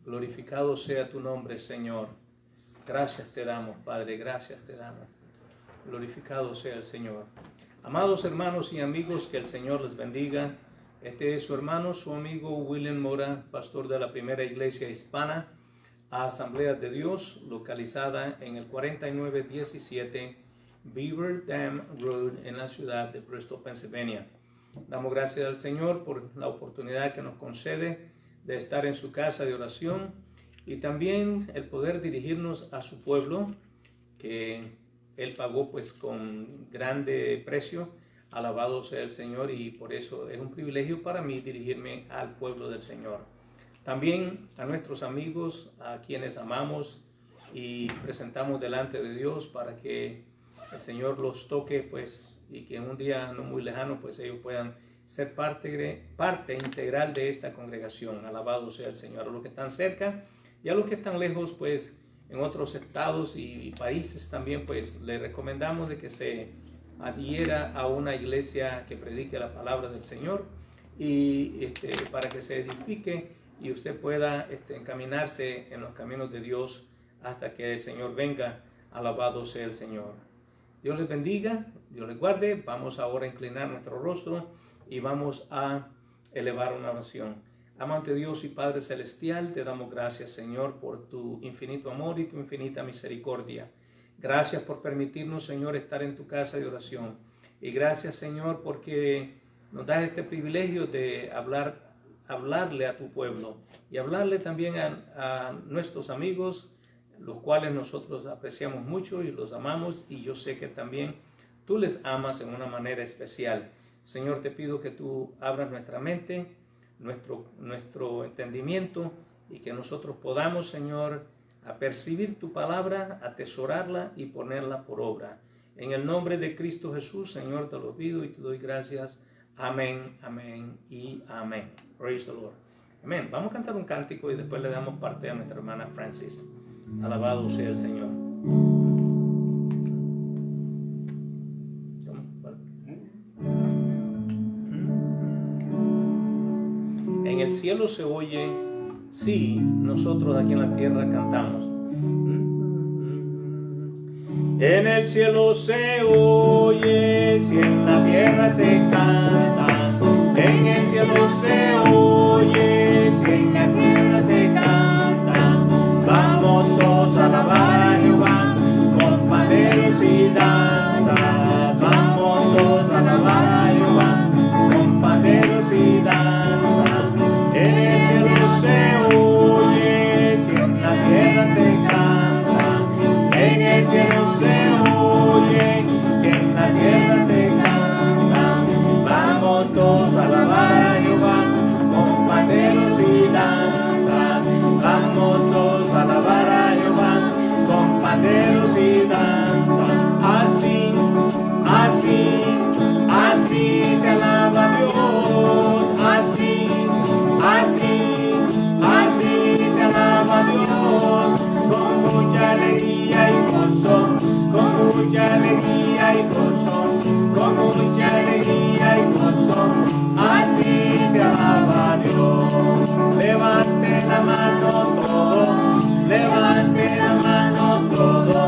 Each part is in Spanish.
Glorificado sea tu nombre, Señor. Gracias te damos, Padre, gracias te damos. Glorificado sea el Señor. Amados hermanos y amigos, que el Señor les bendiga. Este es su hermano, su amigo William Mora, pastor de la primera iglesia hispana, Asamblea de Dios, localizada en el 4917 Beaver Dam Road en la ciudad de Bristol, Pennsylvania. Damos gracias al Señor por la oportunidad que nos concede de estar en su casa de oración y también el poder dirigirnos a su pueblo, que Él pagó pues con grande precio. Alabado sea el Señor, y por eso es un privilegio para mí dirigirme al pueblo del Señor. También a nuestros amigos, a quienes amamos y presentamos delante de Dios para que el Señor los toque pues, y que en un día no muy lejano pues ellos puedan ser parte integral de esta congregación. Alabado sea el Señor. A los que están cerca y a los que están lejos pues en otros estados y países también pues les recomendamos de que se adhiera a una iglesia que predique la palabra del Señor y para que se edifique y usted pueda encaminarse en los caminos de Dios hasta que el Señor venga. Alabado sea el Señor. Dios les bendiga, Dios les guarde. Vamos ahora a inclinar nuestro rostro y vamos a elevar una oración. Amante Dios y Padre Celestial, te damos gracias, Señor, por tu infinito amor y tu infinita misericordia. Gracias por permitirnos, Señor, estar en tu casa de oración. Y gracias, Señor, porque nos das este privilegio de hablarle a tu pueblo y hablarle también a nuestros amigos, los cuales nosotros apreciamos mucho y los amamos, y yo sé que también tú les amas en una manera especial. Señor, te pido que tú abras nuestra mente, nuestro entendimiento, y que nosotros podamos, Señor, a percibir tu palabra, atesorarla y ponerla por obra. En el nombre de Cristo Jesús, Señor, te lo pido y te doy gracias. Amén, amén y amén. Praise the Lord. Amén. Vamos a cantar un cántico y después le damos parte a nuestra hermana Francis. Alabado sea el Señor. En el cielo se oye, sí, nosotros aquí en la tierra cantamos. En el cielo se oye, si en la tierra se canta. En el cielo se oye, si en la tierra se canta. Vamos todos a alabar a Jehová con panderos y danzas. Vamos todos a alabar a Jehová con panderos y danzas. En el cielo se oye, si en la tierra se canta. En el cielo se oye, si en la tierra se canta. Vamos todos a alabar a Jehová con panderos y danzas. Vamos todos a alabar a Jehová con panderos y danzas. Así, así, así se alaba a Dios. Así, así, así se alaba a Dios. Con mucha alegría y gozo, con mucha alegría y gozo, con mucha alegría y gozo. Así se alaba a Dios. Levante la mano todo, levante la mano todo,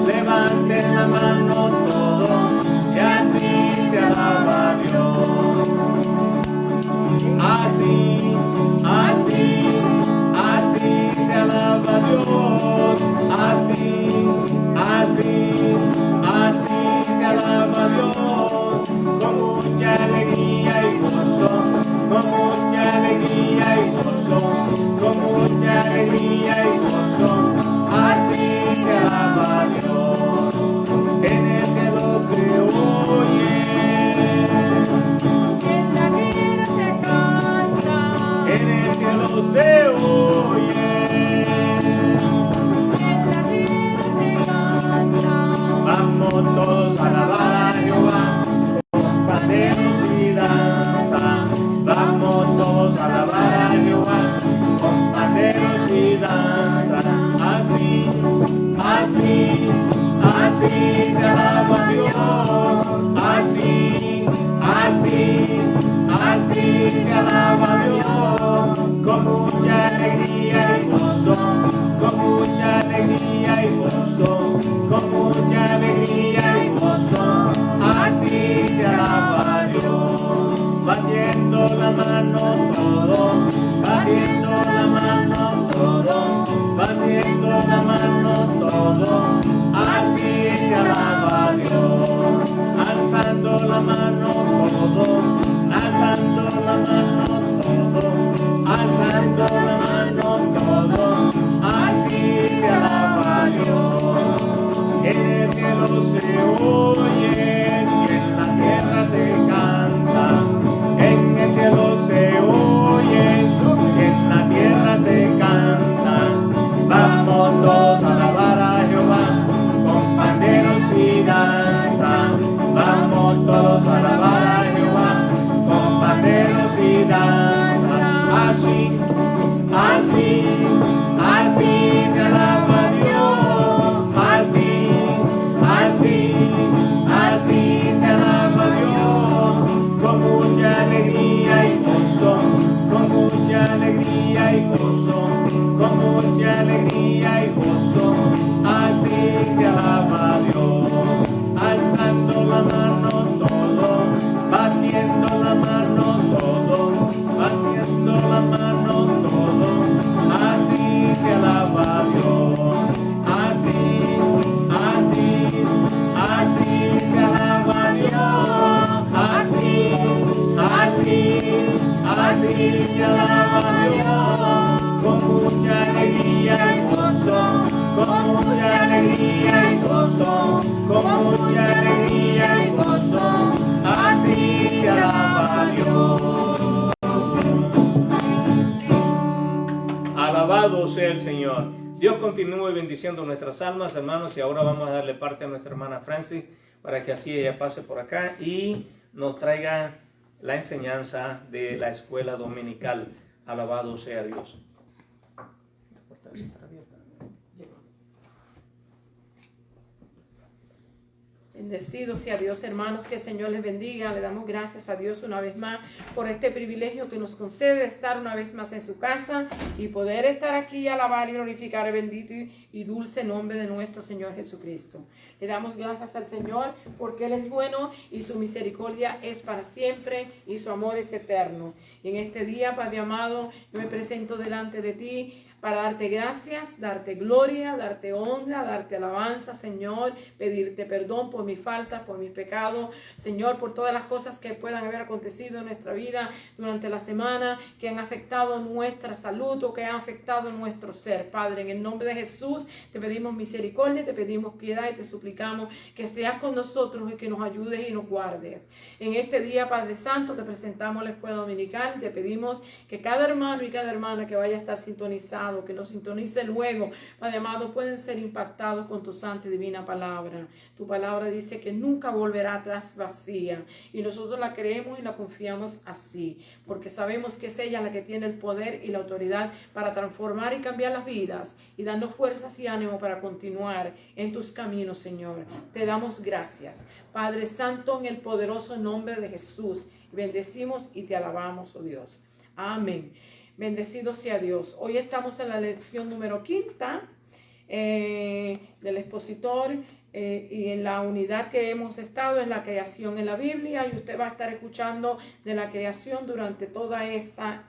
levante la mano todo, y así se alaba a Dios. Así, así, así se alaba a Dios. Así, así, así se alaba a Dios. Con mucha alegría y gozo, con mucha alegría y gozo, con mucha alegría y gozo. Así se alaba a Dios. En el cielo se oye, En la tierra se canta. en el cielo se oye. En la tierra se canta. Vamos todos a alabar a Jehová con panderos y danza. Vamos todos a alabar a Jehová con panderos y danza. Así, así, así se alaba a Dios. Así, así, así se alaba a Dios. Con mucha alegría alegría y gozo, con mucha alegría y gozo, así se alaba a Dios, alzando la mano todo, batiendo la mano todo, batiendo la mano todo, así se alaba a Dios, así se alaba a Dios, así se alaba a Dios, con mucha alegría y gozo, con mucha alegría y gozo, con mucha alegría y gozo, así se alaba a Dios. Alabado sea el Señor. Dios continúe bendiciendo nuestras almas, hermanos, y ahora vamos a darle parte a nuestra hermana Francis para que así ella pase por acá y nos traiga la enseñanza de la escuela dominical. Alabado sea Dios. Bendecido sea Dios, hermanos, que el Señor les bendiga. Le damos gracias a Dios una vez más por este privilegio que nos concede de estar una vez más en su casa y poder estar aquí y alabar y glorificar el bendito y dulce nombre de nuestro Señor Jesucristo. Le damos gracias al Señor porque Él es bueno y su misericordia es para siempre y su amor es eterno. Y en este día, Padre amado, yo me presento delante de ti para darte gracias, darte gloria, darte honra, darte alabanza, Señor, pedirte perdón por mis faltas, por mis pecados, Señor, por todas las cosas que puedan haber acontecido en nuestra vida durante la semana, que han afectado nuestra salud o que han afectado nuestro ser. Padre, en el nombre de Jesús, te pedimos misericordia, te pedimos piedad y te suplicamos que seas con nosotros y que nos ayudes y nos guardes. En este día, Padre Santo, te presentamos la escuela dominical, te pedimos que cada hermano y cada hermana que vaya a estar sintonizado, que nos sintonice luego, Padre amado, pueden ser impactados con tu santa y divina palabra. Tu palabra dice que nunca volverá atrás vacía y nosotros la creemos y la confiamos así, porque sabemos que es ella la que tiene el poder y la autoridad para transformar y cambiar las vidas y darnos fuerzas y ánimo para continuar en tus caminos, Señor. Te damos gracias, Padre Santo, en el poderoso nombre de Jesús. Bendecimos y te alabamos, oh Dios. Amén. Bendecido sea Dios. Hoy estamos en la lección número 5 del expositor y en la unidad que hemos estado es la creación en la Biblia y usted va a estar escuchando de la creación durante toda esta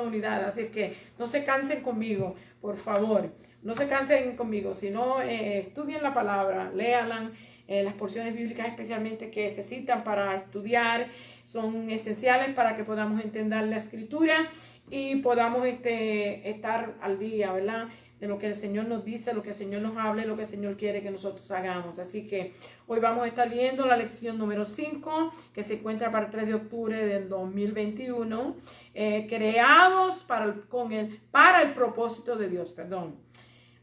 unidad. Así que no se cansen conmigo, por favor. No se cansen conmigo, sino estudien la palabra, léanla. Las porciones bíblicas especialmente que necesitan para estudiar son esenciales para que podamos entender la escritura y podamos estar al día, ¿verdad? De lo que el Señor nos dice, lo que el Señor nos habla y lo que el Señor quiere que nosotros hagamos. Así que hoy vamos a estar viendo la lección número 5 que se encuentra para el 3 de octubre del 2021, creados para el propósito de Dios, perdón.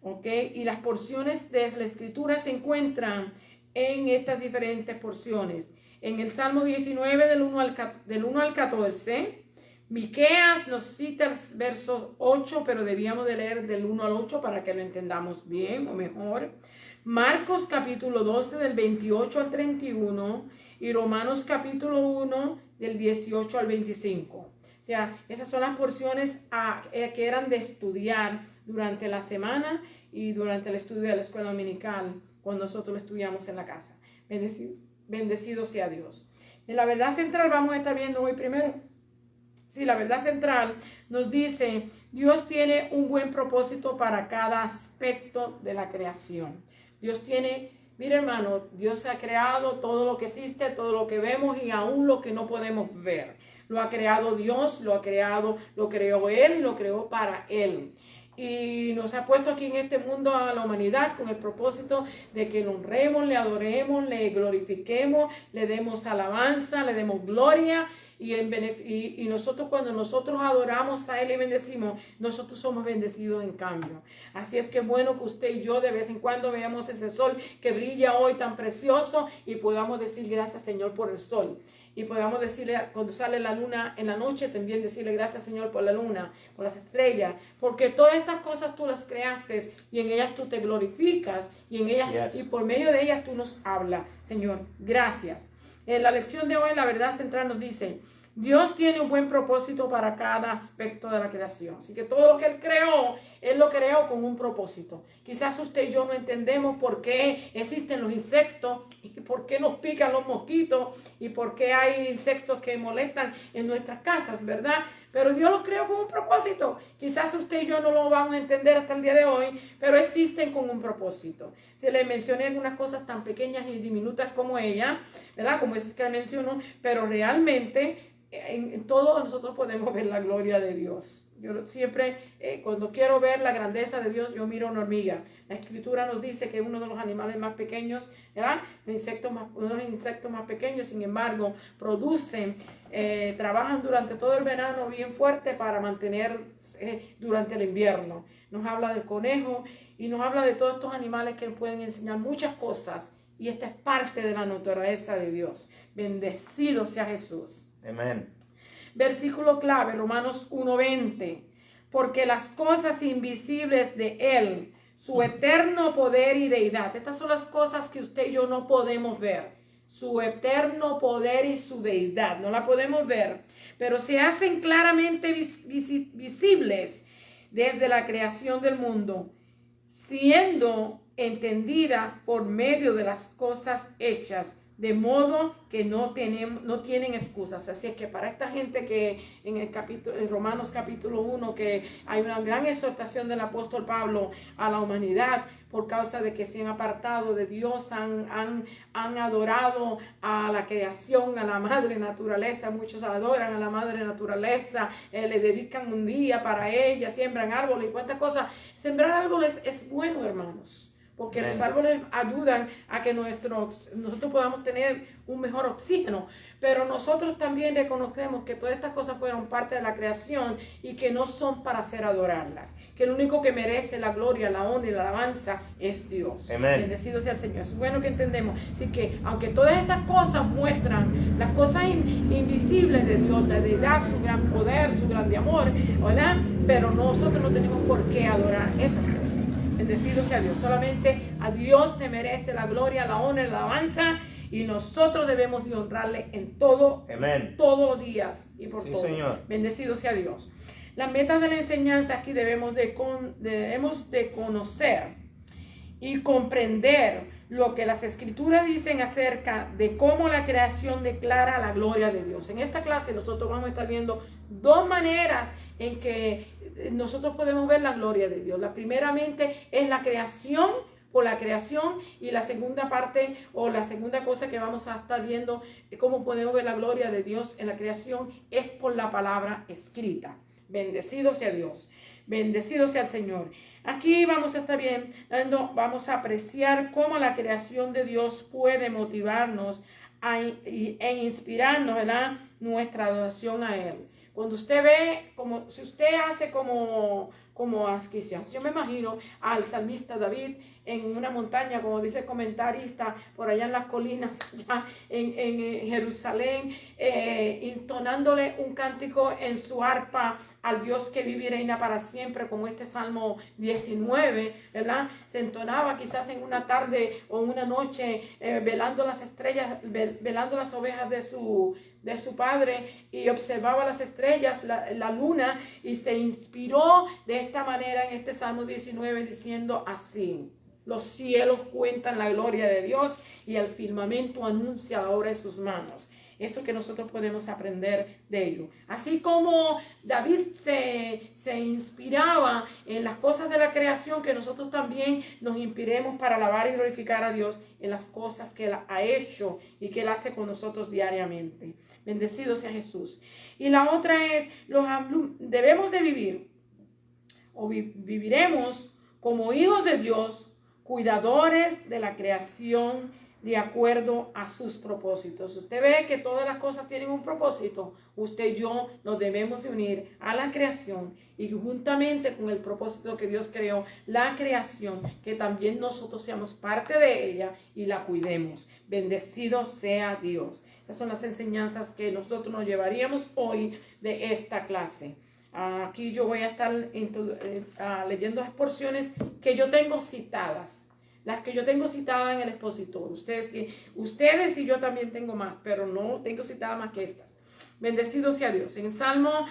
¿Okay? Y las porciones de la escritura se encuentran en estas diferentes porciones. En el Salmo 19 del 1 al 14, Miqueas nos cita el verso 8, pero debíamos de leer del 1 al 8 para que lo entendamos bien o mejor. Marcos capítulo 12 del 28 al 31 y Romanos capítulo 1 del 18 al 25. O sea, esas son las porciones que eran de estudiar durante la semana y durante el estudio de la escuela dominical cuando nosotros lo estudiamos en la casa. Bendecido sea Dios. En la verdad central vamos a estar viendo hoy primero. Sí, la verdad central nos dice, Dios tiene un buen propósito para cada aspecto de la creación. Dios tiene, mire hermano, Dios ha creado todo lo que existe, todo lo que vemos y aún lo que no podemos ver. Lo ha creado Dios, lo creó Él y lo creó para Él. Y nos ha puesto aquí en este mundo a la humanidad con el propósito de que lo honremos, le adoremos, le glorifiquemos, le demos alabanza, le demos gloria. Y nosotros cuando nosotros adoramos a Él y bendecimos, nosotros somos bendecidos en cambio. Así es que bueno que usted y yo de vez en cuando veamos ese sol que brilla hoy tan precioso y podamos decir gracias Señor por el sol. Y podamos decirle cuando sale la luna en la noche, también decirle gracias Señor por la luna, por las estrellas, porque todas estas cosas tú las creaste y en ellas tú te glorificas y en ellas y por medio de ellas tú nos hablas. Señor, gracias. En la lección de hoy la verdad central nos dice, Dios tiene un buen propósito para cada aspecto de la creación. Así que todo lo que Él creó, Él lo creó con un propósito. Quizás usted y yo no entendemos por qué existen los insectos y por qué nos pican los mosquitos y por qué hay insectos que molestan en nuestras casas, ¿verdad? Pero Dios los creó con un propósito. Quizás usted y yo no lo vamos a entender hasta el día de hoy, pero existen con un propósito. Si le mencioné algunas cosas tan pequeñas y diminutas como ella, ¿verdad? Como esas que menciono, pero realmente en todo nosotros podemos ver la gloria de Dios. Yo siempre, cuando quiero ver la grandeza de Dios, yo miro una hormiga. La Escritura nos dice que uno de los animales más pequeños, ¿verdad? Uno de los insectos más pequeños, sin embargo, producen, trabajan durante todo el verano bien fuerte para mantener durante el invierno. Nos habla del conejo y nos habla de todos estos animales que pueden enseñar muchas cosas. Y esta es parte de la naturaleza de Dios. Bendecido sea Jesús. Amén. Versículo clave, Romanos 1:20. Porque las cosas invisibles de Él, su eterno poder y deidad. Estas son las cosas que usted y yo no podemos ver. Su eterno poder y su deidad. No la podemos ver. Pero se hacen claramente visibles desde la creación del mundo, siendo entendida por medio de las cosas hechas, de modo que no tienen excusas. Así es que para esta gente que en Romanos capítulo 1, que hay una gran exhortación del apóstol Pablo a la humanidad por causa de que se han apartado de Dios, han adorado a la creación, a la madre naturaleza. Muchos adoran a la madre naturaleza, le dedican un día para ella, siembran árboles y cuántas cosas. Sembrar árboles es bueno, hermanos. Porque los árboles ayudan a que nosotros podamos tener un mejor oxígeno. Pero nosotros también reconocemos que todas estas cosas fueron parte de la creación y que no son para hacer adorarlas. Que el único que merece la gloria, la honra y la alabanza es Dios. Amén. Bendecido sea el Señor. Es bueno que entendemos. Así que aunque todas estas cosas muestran las cosas invisibles de Dios, la deidad, su gran poder, su grande amor, ¿verdad? Pero nosotros no tenemos por qué adorar esas cosas. Bendecido sea Dios. Solamente a Dios se merece la gloria, la honra y la alabanza. Y nosotros debemos de honrarle en todo, Amén. todos los días y por Sí, todo. Señor. Bendecido sea Dios. Las metas de la enseñanza aquí debemos de conocer y comprender lo que las Escrituras dicen acerca de cómo la creación declara la gloria de Dios. En esta clase nosotros vamos a estar viendo dos maneras en que nosotros podemos ver la gloria de Dios. La primeramente es la creación, por la creación, y la segunda parte o la segunda cosa que vamos a estar viendo cómo podemos ver la gloria de Dios en la creación es por la palabra escrita. Bendecido sea Dios, bendecido sea el Señor. Aquí vamos a estar vamos a apreciar cómo la creación de Dios puede motivarnos e inspirarnos, ¿verdad? Nuestra adoración a Él. Cuando usted ve, si usted hace como adquisición, yo me imagino al salmista David en una montaña, como dice el comentarista, por allá en las colinas, ya en Jerusalén, entonándole un cántico en su arpa al Dios que vive y reina para siempre, como este Salmo 19, ¿verdad? Se entonaba quizás en una tarde o una noche, velando las estrellas, velando las ovejas de su padre, y observaba las estrellas, la luna, y se inspiró de esta manera en este Salmo 19 diciendo así: los cielos cuentan la gloria de Dios y el firmamento anuncia la obra de sus manos. Esto que nosotros podemos aprender de ello. Así como David se inspiraba en las cosas de la creación, que nosotros también nos inspiremos para alabar y glorificar a Dios en las cosas que Él ha hecho y que Él hace con nosotros diariamente. Bendecido sea Jesús. Y la otra es, debemos de vivir, o viviremos como hijos de Dios, cuidadores de la creación de acuerdo a sus propósitos. Usted ve que todas las cosas tienen un propósito. Usted y yo nos debemos de unir a la creación y juntamente con el propósito que Dios creó, la creación, que también nosotros seamos parte de ella y la cuidemos. Bendecido sea Dios. Esas son las enseñanzas que nosotros nos llevaríamos hoy de esta clase. Aquí yo voy a estar leyendo las porciones que yo tengo citadas. Las que yo tengo citadas en el expositor. Ustedes y yo también tengo más, pero no tengo citadas más que estas. Bendecido sea Dios. En el Salmo,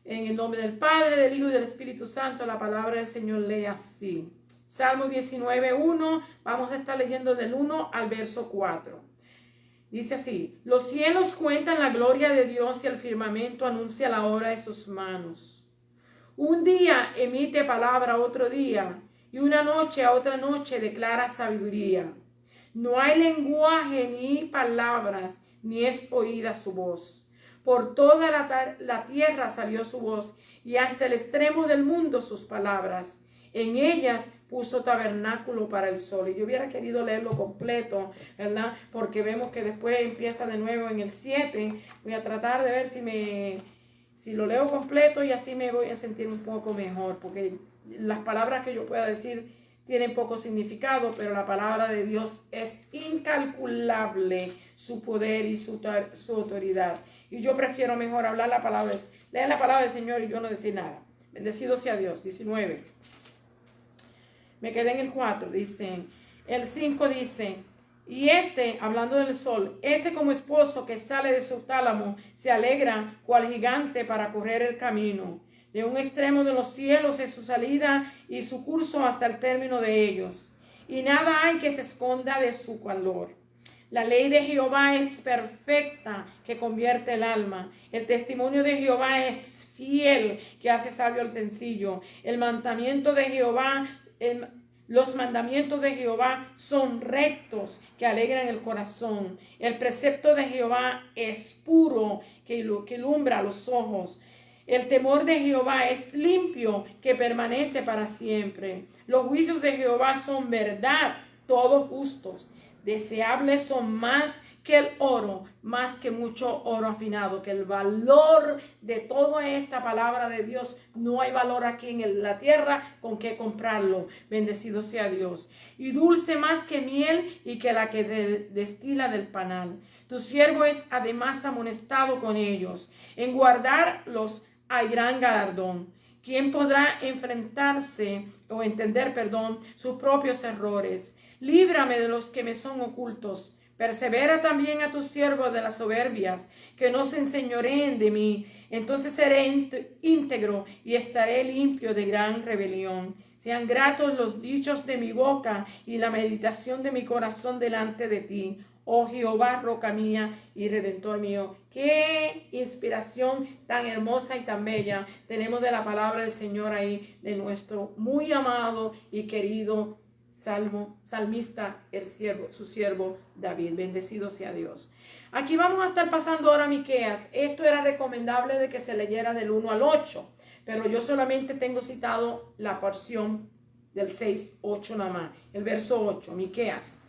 en el nombre del Padre, del Hijo y del Espíritu Santo, la palabra del Señor lee así. Salmo 19:1, vamos a estar leyendo del 1 al verso 4. Dice así: los cielos cuentan la gloria de Dios y el firmamento anuncia la obra de sus manos. Un día emite palabra a otro día, y una noche a otra noche declara sabiduría. No hay lenguaje ni palabras, ni es oída su voz. Por toda la tierra salió su voz, y hasta el extremo del mundo sus palabras. En ellas puso tabernáculo para el sol. Y yo hubiera querido leerlo completo, ¿verdad? Porque vemos que después empieza de nuevo en el 7. Voy a tratar de ver si lo leo completo, y así me voy a sentir un poco mejor, porque las palabras que yo pueda decir tienen poco significado, pero la palabra de Dios es incalculable, su poder y su autoridad. Y yo prefiero mejor leer la palabra del Señor y yo no decir nada. Bendecido sea Dios. 19. Me quedé en el 4, dice. El 5 dice: y hablando del sol, como esposo que sale de su tálamo, se alegra cual gigante para correr el camino. De un extremo de los cielos es su salida y su curso hasta el término de ellos. Y nada hay que se esconda de su calor. La ley de Jehová es perfecta, que convierte el alma. El testimonio de Jehová es fiel, que hace sabio al sencillo. Los mandamientos de Jehová son rectos, que alegran el corazón. El precepto de Jehová es puro, que ilumbra los ojos. El temor de Jehová es limpio, que permanece para siempre. Los juicios de Jehová son verdad, todos justos. Deseables son más que el oro, más que mucho oro afinado. Que el valor de toda esta palabra de Dios, no hay valor aquí en la tierra con que comprarlo. Bendecido sea Dios. Y dulce más que miel, y que la que destila del panal. Tu siervo es además amonestado con ellos. En guardarlos hay gran galardón. ¿Quién podrá entender sus propios errores? Líbrame de los que me son ocultos. Persevera también a tus siervos de las soberbias, que no se enseñoreen de mí. Entonces seré íntegro y estaré limpio de gran rebelión. Sean gratos los dichos de mi boca y la meditación de mi corazón delante de ti, oh Jehová, roca mía y redentor mío. Qué inspiración tan hermosa y tan bella tenemos de la palabra del Señor ahí, de nuestro muy amado y querido salmista, su siervo David. Bendecido sea Dios. Aquí vamos a estar pasando ahora a Miqueas. Esto era recomendable de que se leyera del 1 al 8, pero yo solamente tengo citado la porción del 6-8 nada más. El verso 8, Miqueas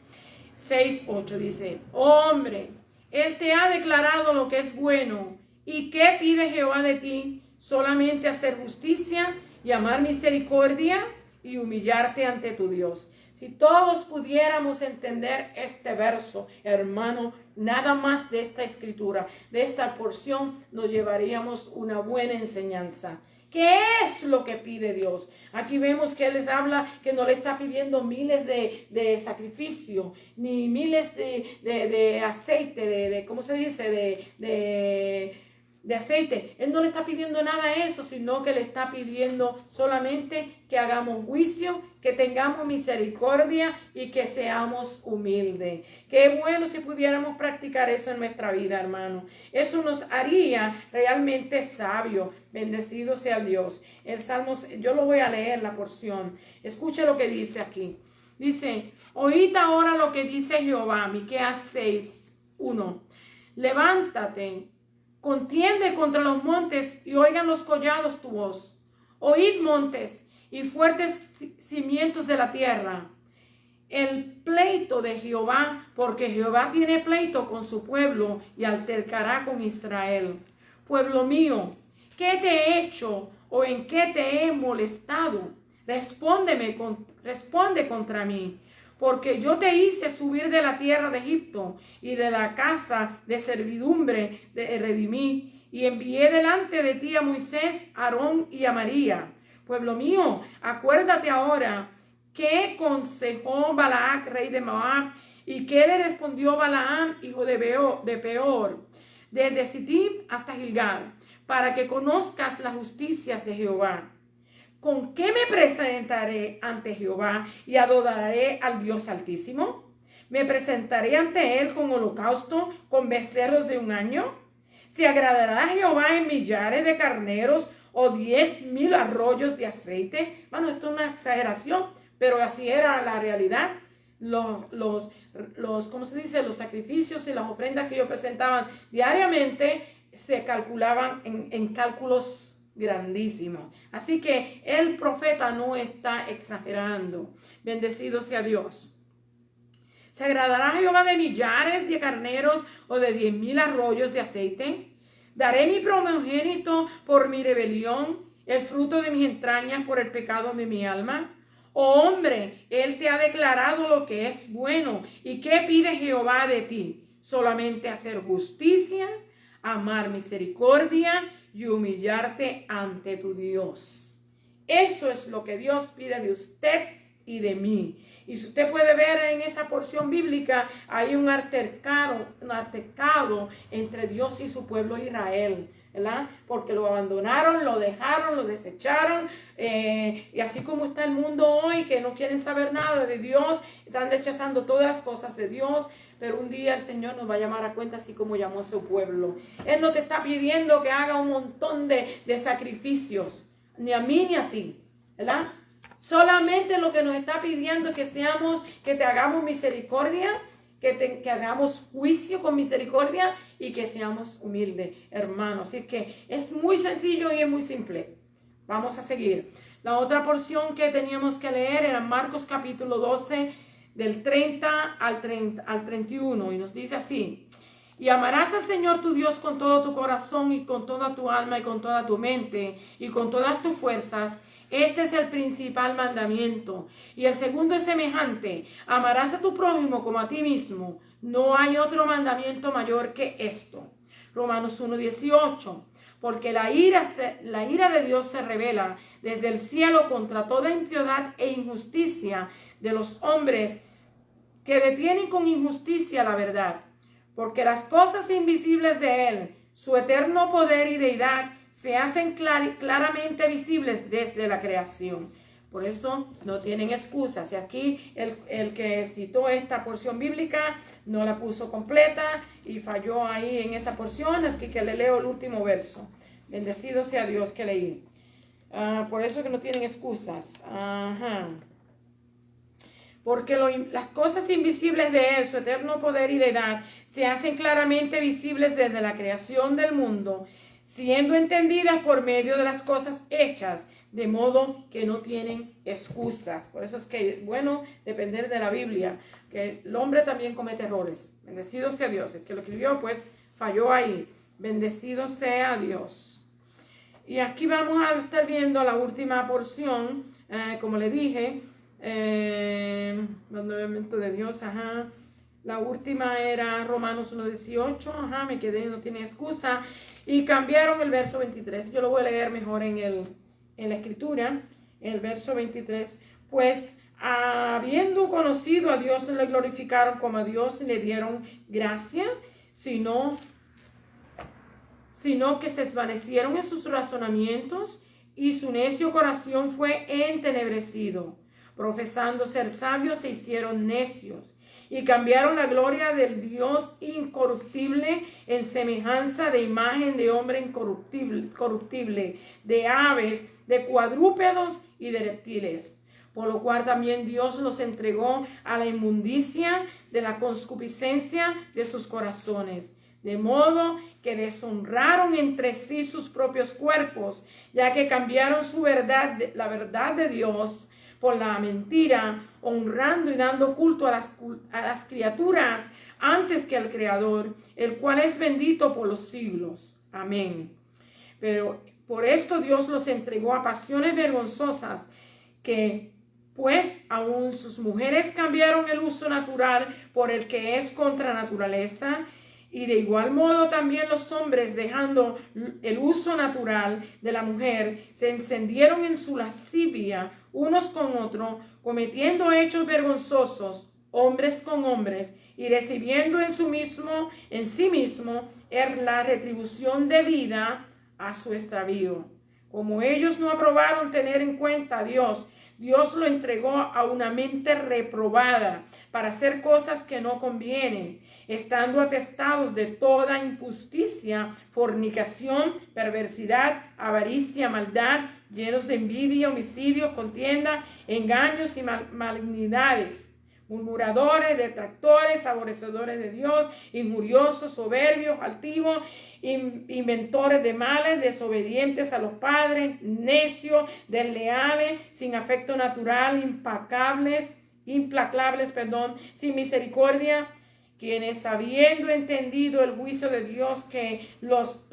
6-8 dice: hombre, él te ha declarado lo que es bueno. ¿Y qué pide Jehová de ti? Solamente hacer justicia y amar misericordia y humillarte ante tu Dios. Si todos pudiéramos entender este verso, hermano, nada más de esta escritura, de esta porción, nos llevaríamos una buena enseñanza. ¿Qué es lo que pide Dios? Aquí vemos que Él les habla que no le está pidiendo miles de sacrificio, ni miles de aceite, ¿cómo se dice? De aceite. Él no le está pidiendo nada de eso, sino que le está pidiendo solamente que hagamos juicio, que tengamos misericordia y que seamos humildes. Qué bueno si pudiéramos practicar eso en nuestra vida, hermano. Eso nos haría realmente sabios. Bendecido sea Dios. El Salmo, yo lo voy a leer la porción. Escuche lo que dice aquí. Dice: oíd ahora lo que dice Jehová. Miqueas 6:1. Levántate, contiende contra los montes y oigan los collados tu voz. Oíd montes y fuertes cimientos de la tierra. El pleito de Jehová, porque Jehová tiene pleito con su pueblo y altercará con Israel. Pueblo mío, ¿qué te he hecho o en qué te he molestado? Responde contra mí. Porque yo te hice subir de la tierra de Egipto y de la casa de servidumbre de redimí, y envié delante de ti a Moisés, a Aarón y a María. Pueblo mío, acuérdate ahora qué consejó Balac, rey de Moab, y qué le respondió Balaam, hijo de Peor. desde Sittim hasta Gilgal, para que conozcas las justicias de Jehová. ¿Con qué me presentaré ante Jehová y adoraré al Dios Altísimo? ¿Me presentaré ante él con holocausto, con becerros de un año? ¿Se agradará a Jehová en millares de carneros o 10,000 arroyos de aceite? Bueno, esto es una exageración, pero así era la realidad. ¿Cómo se dice? Los sacrificios y las ofrendas que ellos presentaban diariamente se calculaban en cálculos grandísimos. Así que el profeta no está exagerando. Bendecido sea Dios. ¿Se agradará Jehová de millares de carneros o de 10,000 arroyos de aceite? ¿Daré mi primogénito por mi rebelión, el fruto de mis entrañas por el pecado de mi alma? Oh hombre, él te ha declarado lo que es bueno. ¿Y qué pide Jehová de ti? Solamente hacer justicia, amar misericordia y humillarte ante tu Dios. Eso es lo que Dios pide de usted y de mí. Y si usted puede ver en esa porción bíblica, hay un altercado entre Dios y su pueblo Israel, ¿verdad? Porque lo abandonaron, lo dejaron, lo desecharon. Y así como está el mundo hoy, que no quieren saber nada de Dios, están rechazando todas las cosas de Dios. Pero un día el Señor nos va a llamar a cuenta, así como llamó a su pueblo. Él no te está pidiendo que haga un montón de sacrificios, ni a mí ni a ti, ¿verdad? Solamente lo que nos está pidiendo es que te hagamos misericordia, que hagamos juicio con misericordia y que seamos humildes, hermanos. Así que es muy sencillo y es muy simple. Vamos a seguir. La otra porción que teníamos que leer era Marcos capítulo 12, del 30 al 31, y nos dice así: y amarás al Señor tu Dios con todo tu corazón y con toda tu alma y con toda tu mente y con todas tus fuerzas. Este es el principal mandamiento. Y el segundo es semejante: amarás a tu prójimo como a ti mismo. No hay otro mandamiento mayor que esto. Romanos 1:18. Porque la ira de Dios se revela desde el cielo contra toda impiedad e injusticia de los hombres que detienen con injusticia la verdad. Porque las cosas invisibles de Él, su eterno poder y deidad, se hacen claramente visibles desde la creación. Por eso no tienen excusas. Y aquí el que citó esta porción bíblica no la puso completa y falló ahí en esa porción. Así que le leo el último verso. Bendecido sea Dios que leí. Por eso que no tienen excusas. Porque las cosas invisibles de Él, su eterno poder y deidad, se hacen claramente visibles desde la creación del mundo, siendo entendidas por medio de las cosas hechas, de modo que no tienen excusas. Por eso es que es bueno depender de la Biblia, que el hombre también comete errores. Bendecido sea Dios. El que lo escribió, pues, falló ahí. Bendecido sea Dios. Y aquí vamos a estar viendo la última porción, como le dije, mandamiento de Dios, La última era Romanos 1:18, me quedé, no tiene excusa. Y cambiaron el verso 23. Yo lo voy a leer mejor en la escritura, el verso 23. Pues habiendo conocido a Dios, no le glorificaron como a Dios y le dieron gracia, sino que se desvanecieron en sus razonamientos y su necio corazón fue entenebrecido. Profesando ser sabios, se hicieron necios y cambiaron la gloria del Dios incorruptible en semejanza de imagen de hombre incorruptible, de aves, de cuadrúpedos y de reptiles. Por lo cual también Dios los entregó a la inmundicia de la concupiscencia de sus corazones, de modo que deshonraron entre sí sus propios cuerpos, ya que cambiaron la verdad de Dios por la mentira, honrando y dando culto a las criaturas antes que al Creador, el cual es bendito por los siglos. Amén. Pero por esto Dios los entregó a pasiones vergonzosas, que pues aún sus mujeres cambiaron el uso natural por el que es contra naturaleza, y de igual modo también los hombres, dejando el uso natural de la mujer, se encendieron en su lascivia unos con otros, cometiendo hechos vergonzosos, hombres con hombres, y recibiendo en sí mismo la retribución debida a su extravío. Como ellos no aprobaron tener en cuenta a Dios, Dios lo entregó a una mente reprobada para hacer cosas que no convienen, estando atestados de toda injusticia, fornicación, perversidad, avaricia, maldad, llenos de envidia, homicidios, contienda, engaños y malignidades, murmuradores, detractores, aborrecedores de Dios, injuriosos, soberbios, altivos, inventores de males, desobedientes a los padres, necios, desleales, sin afecto natural, implacables, sin misericordia, quienes habiendo entendido el juicio de Dios que los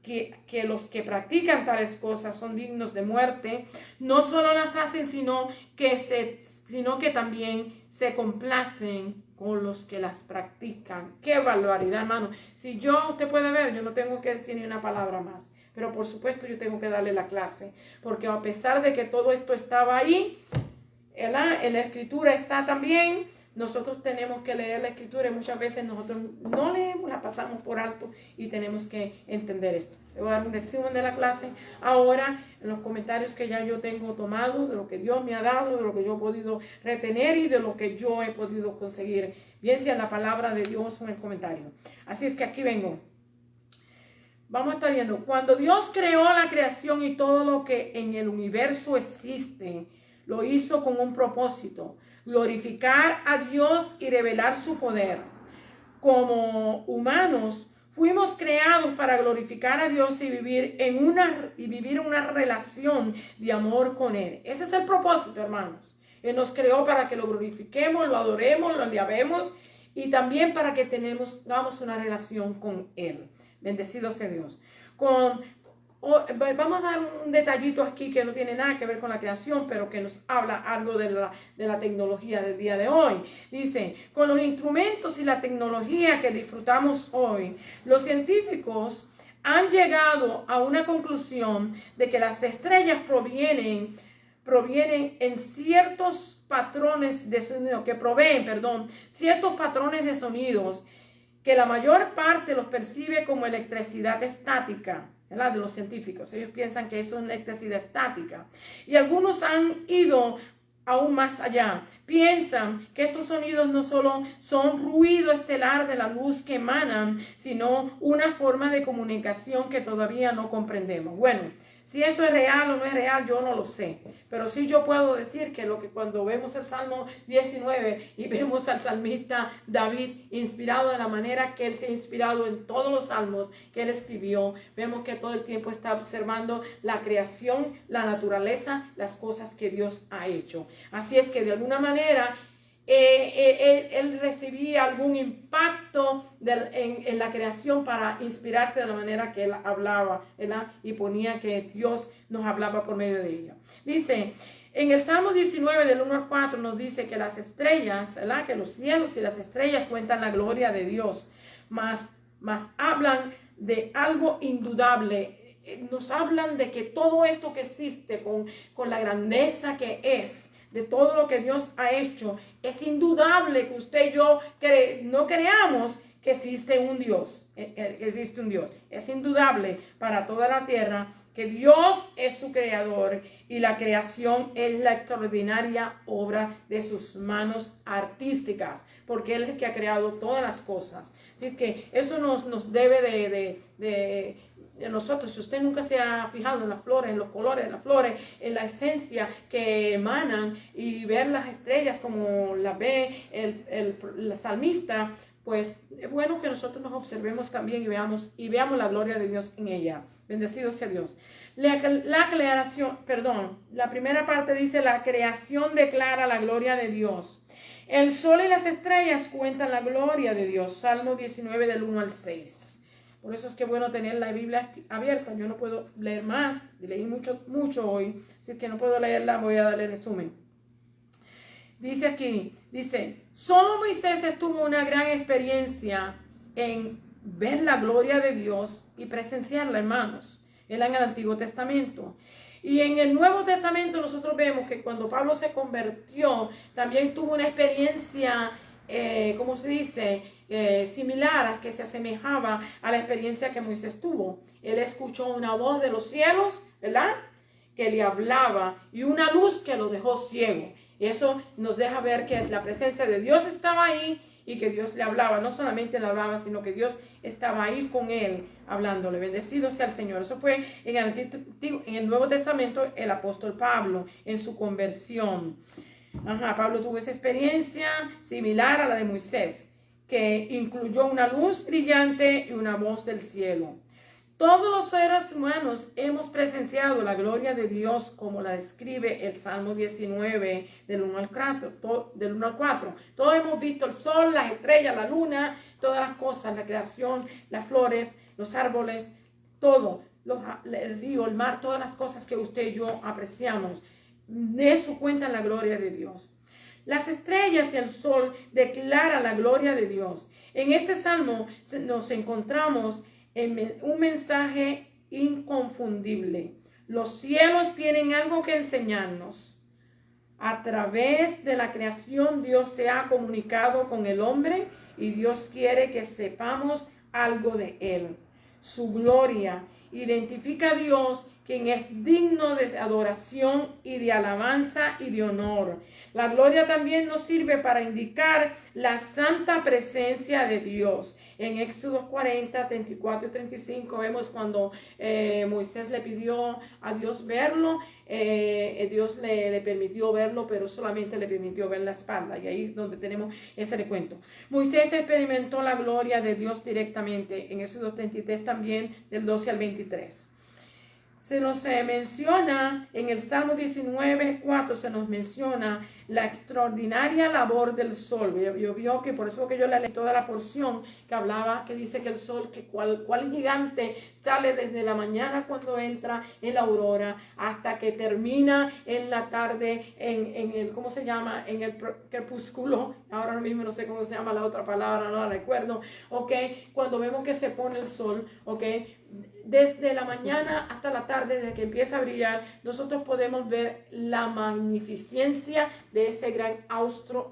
que practican tales cosas son dignos de muerte, no solo las hacen, sino que también se complacen con los que las practican. ¡Qué barbaridad, hermano! Si usted puede ver, yo no tengo que decir ni una palabra más, pero por supuesto yo tengo que darle la clase, porque a pesar de que todo esto estaba ahí, en la escritura está también. Nosotros tenemos que leer la escritura y muchas veces nosotros no leemos, la pasamos por alto y tenemos que entender esto. Le voy a dar un resumen de la clase ahora en los comentarios que ya yo tengo tomado, de lo que Dios me ha dado, de lo que yo he podido retener y de lo que yo he podido conseguir, bien sea la palabra de Dios o en el comentario. Así es que aquí vengo. Vamos a estar viendo, cuando Dios creó la creación y todo lo que en el universo existe, lo hizo con un propósito: glorificar a Dios y revelar su poder. Como humanos fuimos creados para glorificar a Dios y vivir una relación de amor con Él. Ese es el propósito, hermanos. Él nos creó para que lo glorifiquemos, lo adoremos, lo alabemos y también para que tengamos una relación con Él. Bendecido sea Dios. Vamos a dar un detallito aquí que no tiene nada que ver con la creación, pero que nos habla algo de la tecnología del día de hoy. Dice, con los instrumentos y la tecnología que disfrutamos hoy, los científicos han llegado a una conclusión de que las estrellas provienen en ciertos patrones de sonido, ciertos patrones de sonidos que la mayor parte los percibe como electricidad estática. De los científicos, ellos piensan que eso es electricidad estática, y algunos han ido aún más allá. Piensan que estos sonidos no solo son ruido estelar de la luz que emanan, sino una forma de comunicación que todavía no comprendemos. Bueno, si eso es real o no es real, yo no lo sé. Pero sí yo puedo decir que cuando vemos el Salmo 19 y vemos al salmista David inspirado de la manera que él se ha inspirado en todos los salmos que él escribió, vemos que todo el tiempo está observando la creación, la naturaleza, las cosas que Dios ha hecho. Así es que de alguna manera él recibía algún impacto en la creación para inspirarse de la manera que él hablaba, ¿verdad? Y ponía que Dios nos hablaba por medio de ella. Dice, en el Salmo 19 del 1 al 4 nos dice que las estrellas, ¿verdad? Que los cielos y las estrellas cuentan la gloria de Dios, más hablan de algo indudable. Nos hablan de que todo esto que existe con la grandeza que es, de todo lo que Dios ha hecho, es indudable que usted y yo no creamos que existe un Dios, Es indudable para toda la tierra que Dios es su creador y la creación es la extraordinaria obra de sus manos artísticas, porque Él es el que ha creado todas las cosas. Así que eso nos debe de nosotros. Si usted nunca se ha fijado en las flores, en los colores de las flores, en la esencia que emanan y ver las estrellas como la ve el salmista, pues es bueno que nosotros nos observemos también y veamos la gloria de Dios en ella. Bendecido sea Dios. La primera parte dice, la creación declara la gloria de Dios. El sol y las estrellas cuentan la gloria de Dios. Salmo 19 del 1 al 6. Por eso es que es bueno tener la Biblia abierta. Yo no puedo leer más. Leí mucho hoy. Así que no puedo leerla. Voy a darle resumen. Dice aquí, solo Moisés tuvo una gran experiencia en ver la gloria de Dios y presenciarla, hermanos. Él en el Antiguo Testamento. Y en el Nuevo Testamento nosotros vemos que cuando Pablo se convirtió, también tuvo una experiencia ¿cómo se dice? Similar, a que se asemejaba a la experiencia que Moisés tuvo. Él escuchó una voz de los cielos, ¿verdad?, que le hablaba, y una luz que lo dejó ciego. Eso nos deja ver que la presencia de Dios estaba ahí y que Dios le hablaba. No solamente le hablaba, sino que Dios estaba ahí con él hablándole. Bendecido sea el Señor. Eso fue en el Nuevo Testamento el apóstol Pablo en su conversión. Pablo tuvo esa experiencia similar a la de Moisés, que incluyó una luz brillante y una voz del cielo. Todos los seres humanos hemos presenciado la gloria de Dios como la describe el Salmo 19 del 1 al 4. Todos hemos visto el sol, las estrellas, la luna, todas las cosas, la creación, las flores, los árboles, todo, el río, el mar, todas las cosas que usted y yo apreciamos. De eso cuenta la gloria de Dios. Las estrellas y el sol declaran la gloria de Dios. En este salmo nos encontramos en un mensaje inconfundible. Los cielos tienen algo que enseñarnos. A través de la creación, Dios se ha comunicado con el hombre y Dios quiere que sepamos algo de él. Su gloria identifica a Dios, quien es digno de adoración y de alabanza y de honor. La gloria también nos sirve para indicar la santa presencia de Dios. En Éxodo 40, 34 y 35 vemos cuando Moisés le pidió a Dios verlo. Dios le permitió verlo, pero solamente le permitió ver la espalda. Y ahí es donde tenemos ese recuento. Moisés experimentó la gloria de Dios directamente. En Éxodo 33 también, del 12 al 23. Se nos menciona en el Salmo 19, 4, se nos menciona la extraordinaria labor del sol. Yo vio que por eso que yo le leí toda la porción que hablaba, que dice que el sol, que cual gigante sale desde la mañana cuando entra en la aurora hasta que termina en la tarde, en el, ¿cómo se llama? En el crepúsculo. Ahora mismo no sé cómo se llama la otra palabra, no la recuerdo. Ok, cuando vemos que se pone el sol, ok, desde la mañana hasta la tarde, desde que empieza a brillar, nosotros podemos ver la magnificencia de ese gran astro,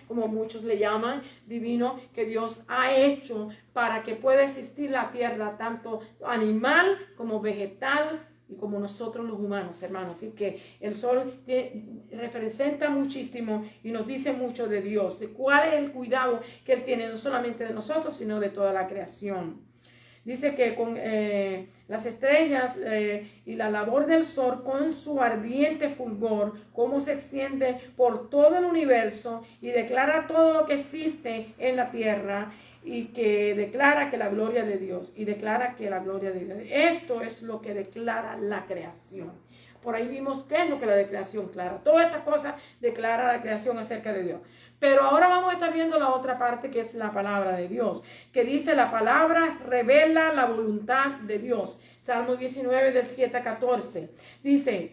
como muchos le llaman, divino, que Dios ha hecho para que pueda existir la tierra, tanto animal como vegetal y como nosotros los humanos, hermanos. Así que el sol representa muchísimo y nos dice mucho de Dios, de cuál es el cuidado que Él tiene, no solamente de nosotros, sino de toda la creación. Dice que con las estrellas y la labor del sol con su ardiente fulgor, cómo se extiende por todo el universo y declara todo lo que existe en la tierra, y que declara que la gloria de Dios, y declara que la gloria de Dios. Esto es lo que declara la creación. Por ahí vimos qué es lo que la creación declara. Todas estas cosas declara la creación acerca de Dios. Pero ahora vamos a estar viendo la otra parte, que es la palabra de Dios, que dice: la palabra revela la voluntad de Dios. Salmo 19 del 7 a 14. Dice,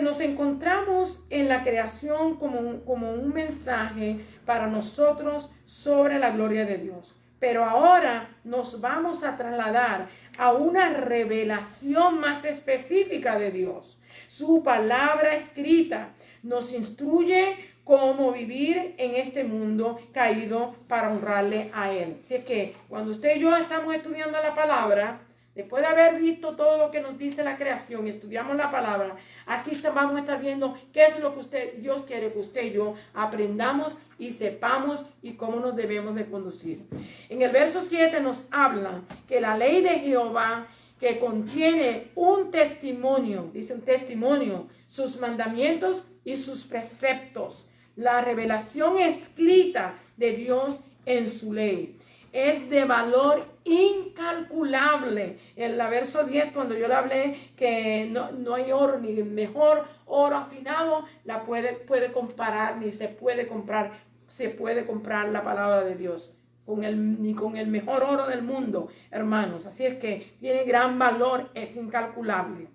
nos encontramos en la creación como un mensaje para nosotros sobre la gloria de Dios. Pero ahora nos vamos a trasladar a una revelación más específica de Dios. Su palabra escrita nos instruye cómo vivir en este mundo caído para honrarle a Él. Así es que cuando usted y yo estamos estudiando la palabra, después de haber visto todo lo que nos dice la creación y estudiamos la palabra, aquí vamos a estar viendo qué es lo que Dios quiere que usted y yo aprendamos y sepamos y cómo nos debemos de conducir. En el verso 7 nos habla que la ley de Jehová, que contiene un testimonio, dice un testimonio, sus mandamientos y sus preceptos, la revelación escrita de Dios en su ley, es de valor incalculable. En el verso 10, cuando yo le hablé que no hay oro, ni mejor oro afinado puede comparar, ni se puede comprar la palabra de Dios ni con el mejor oro del mundo, hermanos. Así es que tiene gran valor, es incalculable.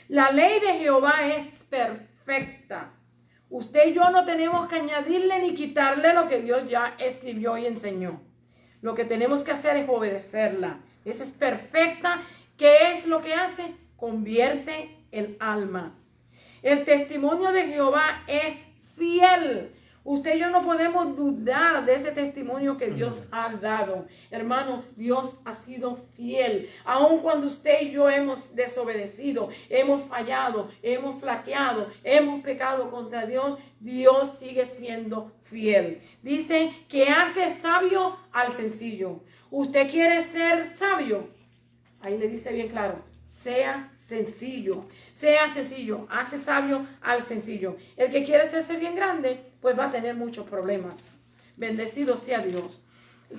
La ley de Jehová es perfecta. Usted y yo no tenemos que añadirle ni quitarle lo que Dios ya escribió y enseñó. Lo que tenemos que hacer es obedecerla. Esa es perfecta. ¿Qué es lo que hace? Convierte el alma. El testimonio de Jehová es fiel. Usted y yo no podemos dudar de ese testimonio que Dios ha dado. Hermano, Dios ha sido fiel. Aun cuando usted y yo hemos desobedecido, hemos fallado, hemos flaqueado, hemos pecado contra Dios, Dios sigue siendo fiel. Dice que hace sabio al sencillo. ¿Usted quiere ser sabio? Ahí le dice bien claro. Sea sencillo, hace sabio al sencillo. El que quiere hacerse bien grande, pues va a tener muchos problemas. Bendecido sea Dios.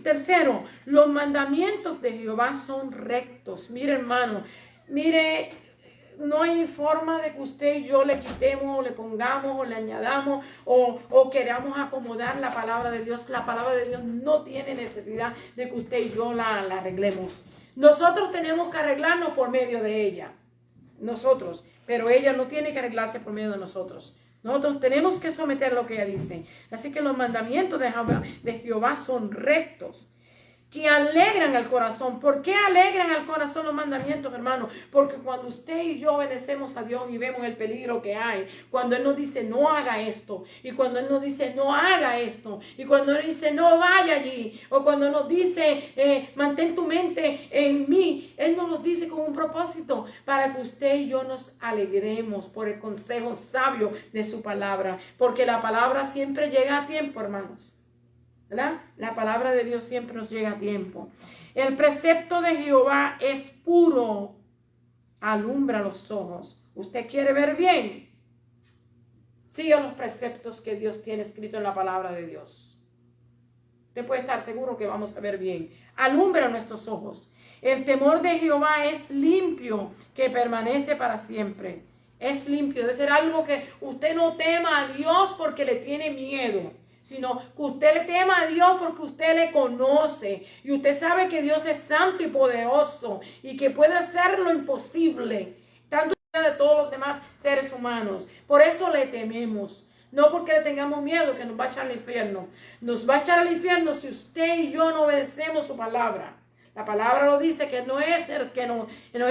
Tercero, los mandamientos de Jehová son rectos. Mire, hermano, mire, no hay forma de que usted y yo le quitemos, o le pongamos, o le añadamos, o queramos acomodar la palabra de Dios. La palabra de Dios no tiene necesidad de que usted y yo la arreglemos. Nosotros tenemos que arreglarnos por medio de ella. Nosotros. Pero ella no tiene que arreglarse por medio de nosotros. Nosotros tenemos que someter lo que ella dice. Así que los mandamientos de Jehová son rectos, que alegran al corazón. ¿Por qué alegran al corazón los mandamientos, hermano? Porque cuando usted y yo obedecemos a Dios y vemos el peligro que hay, cuando Él nos dice no haga esto, y cuando Él nos dice no haga esto, y cuando Él dice no vaya allí, o cuando nos dice mantén tu mente en mí, Él nos dice con un propósito, para que usted y yo nos alegremos por el consejo sabio de su palabra, porque la palabra siempre llega a tiempo, hermanos. ¿Verdad? La palabra de Dios siempre nos llega a tiempo. El precepto de Jehová es puro, alumbra los ojos. ¿Usted quiere ver bien? Siga los preceptos que Dios tiene escrito en la palabra de Dios. Usted puede estar seguro que vamos a ver bien. Alumbra nuestros ojos. El temor de Jehová es limpio, que permanece para siempre. Es limpio. Debe ser algo que usted no tema a Dios porque le tiene miedo, sino que usted le tema a Dios porque usted le conoce y usted sabe que Dios es santo y poderoso y que puede hacer lo imposible, tanto de todos los demás seres humanos. Por eso le tememos, no porque le tengamos miedo que nos va a echar al infierno. Nos va a echar al infierno si usted y yo no obedecemos su palabra. La palabra lo dice, que no es el que nos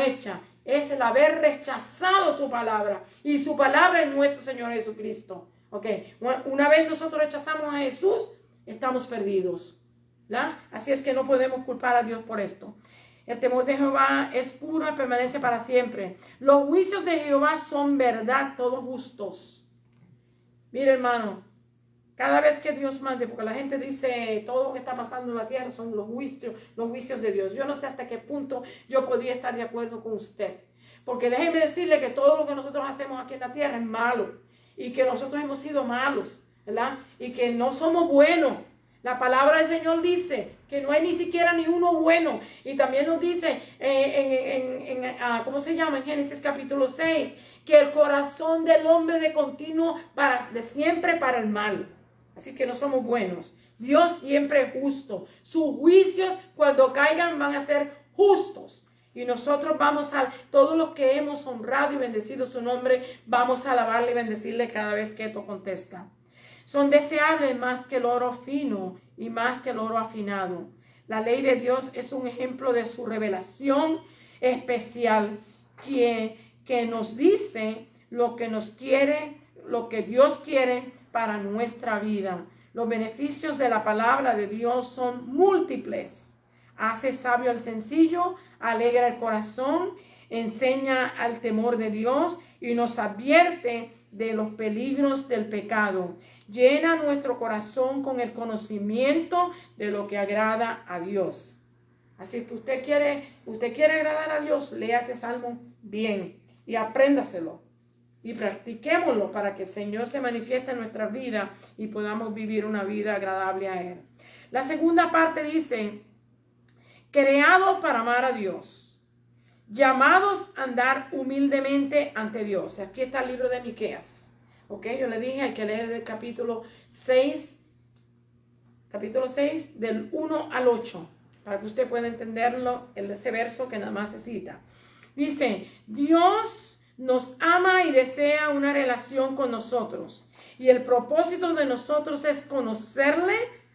echa, es el haber rechazado su palabra, y su palabra es nuestro Señor Jesucristo. Ok, una vez nosotros rechazamos a Jesús, estamos perdidos, ¿verdad? Así es que no podemos culpar a Dios por esto. El temor de Jehová es puro y permanece para siempre. Los juicios de Jehová son verdad, todos justos. Mire, hermano, cada vez que Dios mande, porque la gente dice todo lo que está pasando en la tierra son los juicios de Dios. Yo no sé hasta qué punto yo podría estar de acuerdo con usted, porque déjeme decirle que todo lo que nosotros hacemos aquí en la tierra es malo. Y que nosotros hemos sido malos, ¿verdad? Y que no somos buenos. La palabra del Señor dice que no hay ni siquiera ni uno bueno. Y también nos dice ¿cómo se llama? En Génesis capítulo 6, que el corazón del hombre de continuo de siempre para el mal. Así que no somos buenos. Dios siempre es justo. Sus juicios cuando caigan van a ser justos. Y nosotros todos los que hemos honrado y bendecido su nombre, vamos a alabarle y bendecirle cada vez que esto acontezca. Son deseables más que el oro fino y más que el oro afinado. La ley de Dios es un ejemplo de su revelación especial que nos dice lo que Dios quiere para nuestra vida. Los beneficios de la palabra de Dios son múltiples. Hace sabio al sencillo, alegra el corazón, enseña al temor de Dios y nos advierte de los peligros del pecado. Llena nuestro corazón con el conocimiento de lo que agrada a Dios. Así que usted quiere agradar a Dios, lea ese salmo bien y apréndaselo y practiquémoslo para que el Señor se manifieste en nuestra vida y podamos vivir una vida agradable a Él. La segunda parte dice: creados para amar a Dios, llamados a andar humildemente ante Dios. Aquí está el libro de Miqueas. Ok, yo le dije, hay que leer el capítulo 6 del 1 al 8, para que usted pueda entenderlo, ese verso que nada más se cita. Dice: Dios nos ama y desea una relación con nosotros, y el propósito de nosotros es conocerle,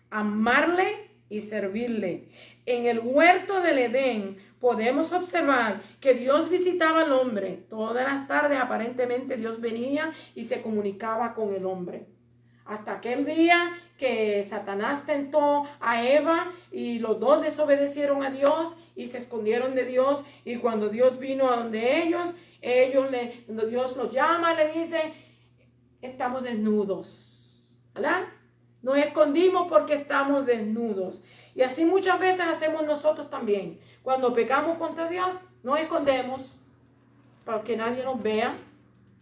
amarle y servirle. En el huerto del Edén podemos observar que Dios visitaba al hombre. Todas las tardes aparentemente Dios venía y se comunicaba con el hombre. hasta aquel día que Satanás tentó a Eva y los dos desobedecieron a Dios y se escondieron de Dios, y cuando Dios vino a donde ellos cuando Dios los llama, le dice, estamos desnudos, ¿verdad? Nos escondimos porque estamos desnudos. Y así muchas veces hacemos nosotros también. Cuando pecamos contra Dios, nos escondemos para que nadie nos vea,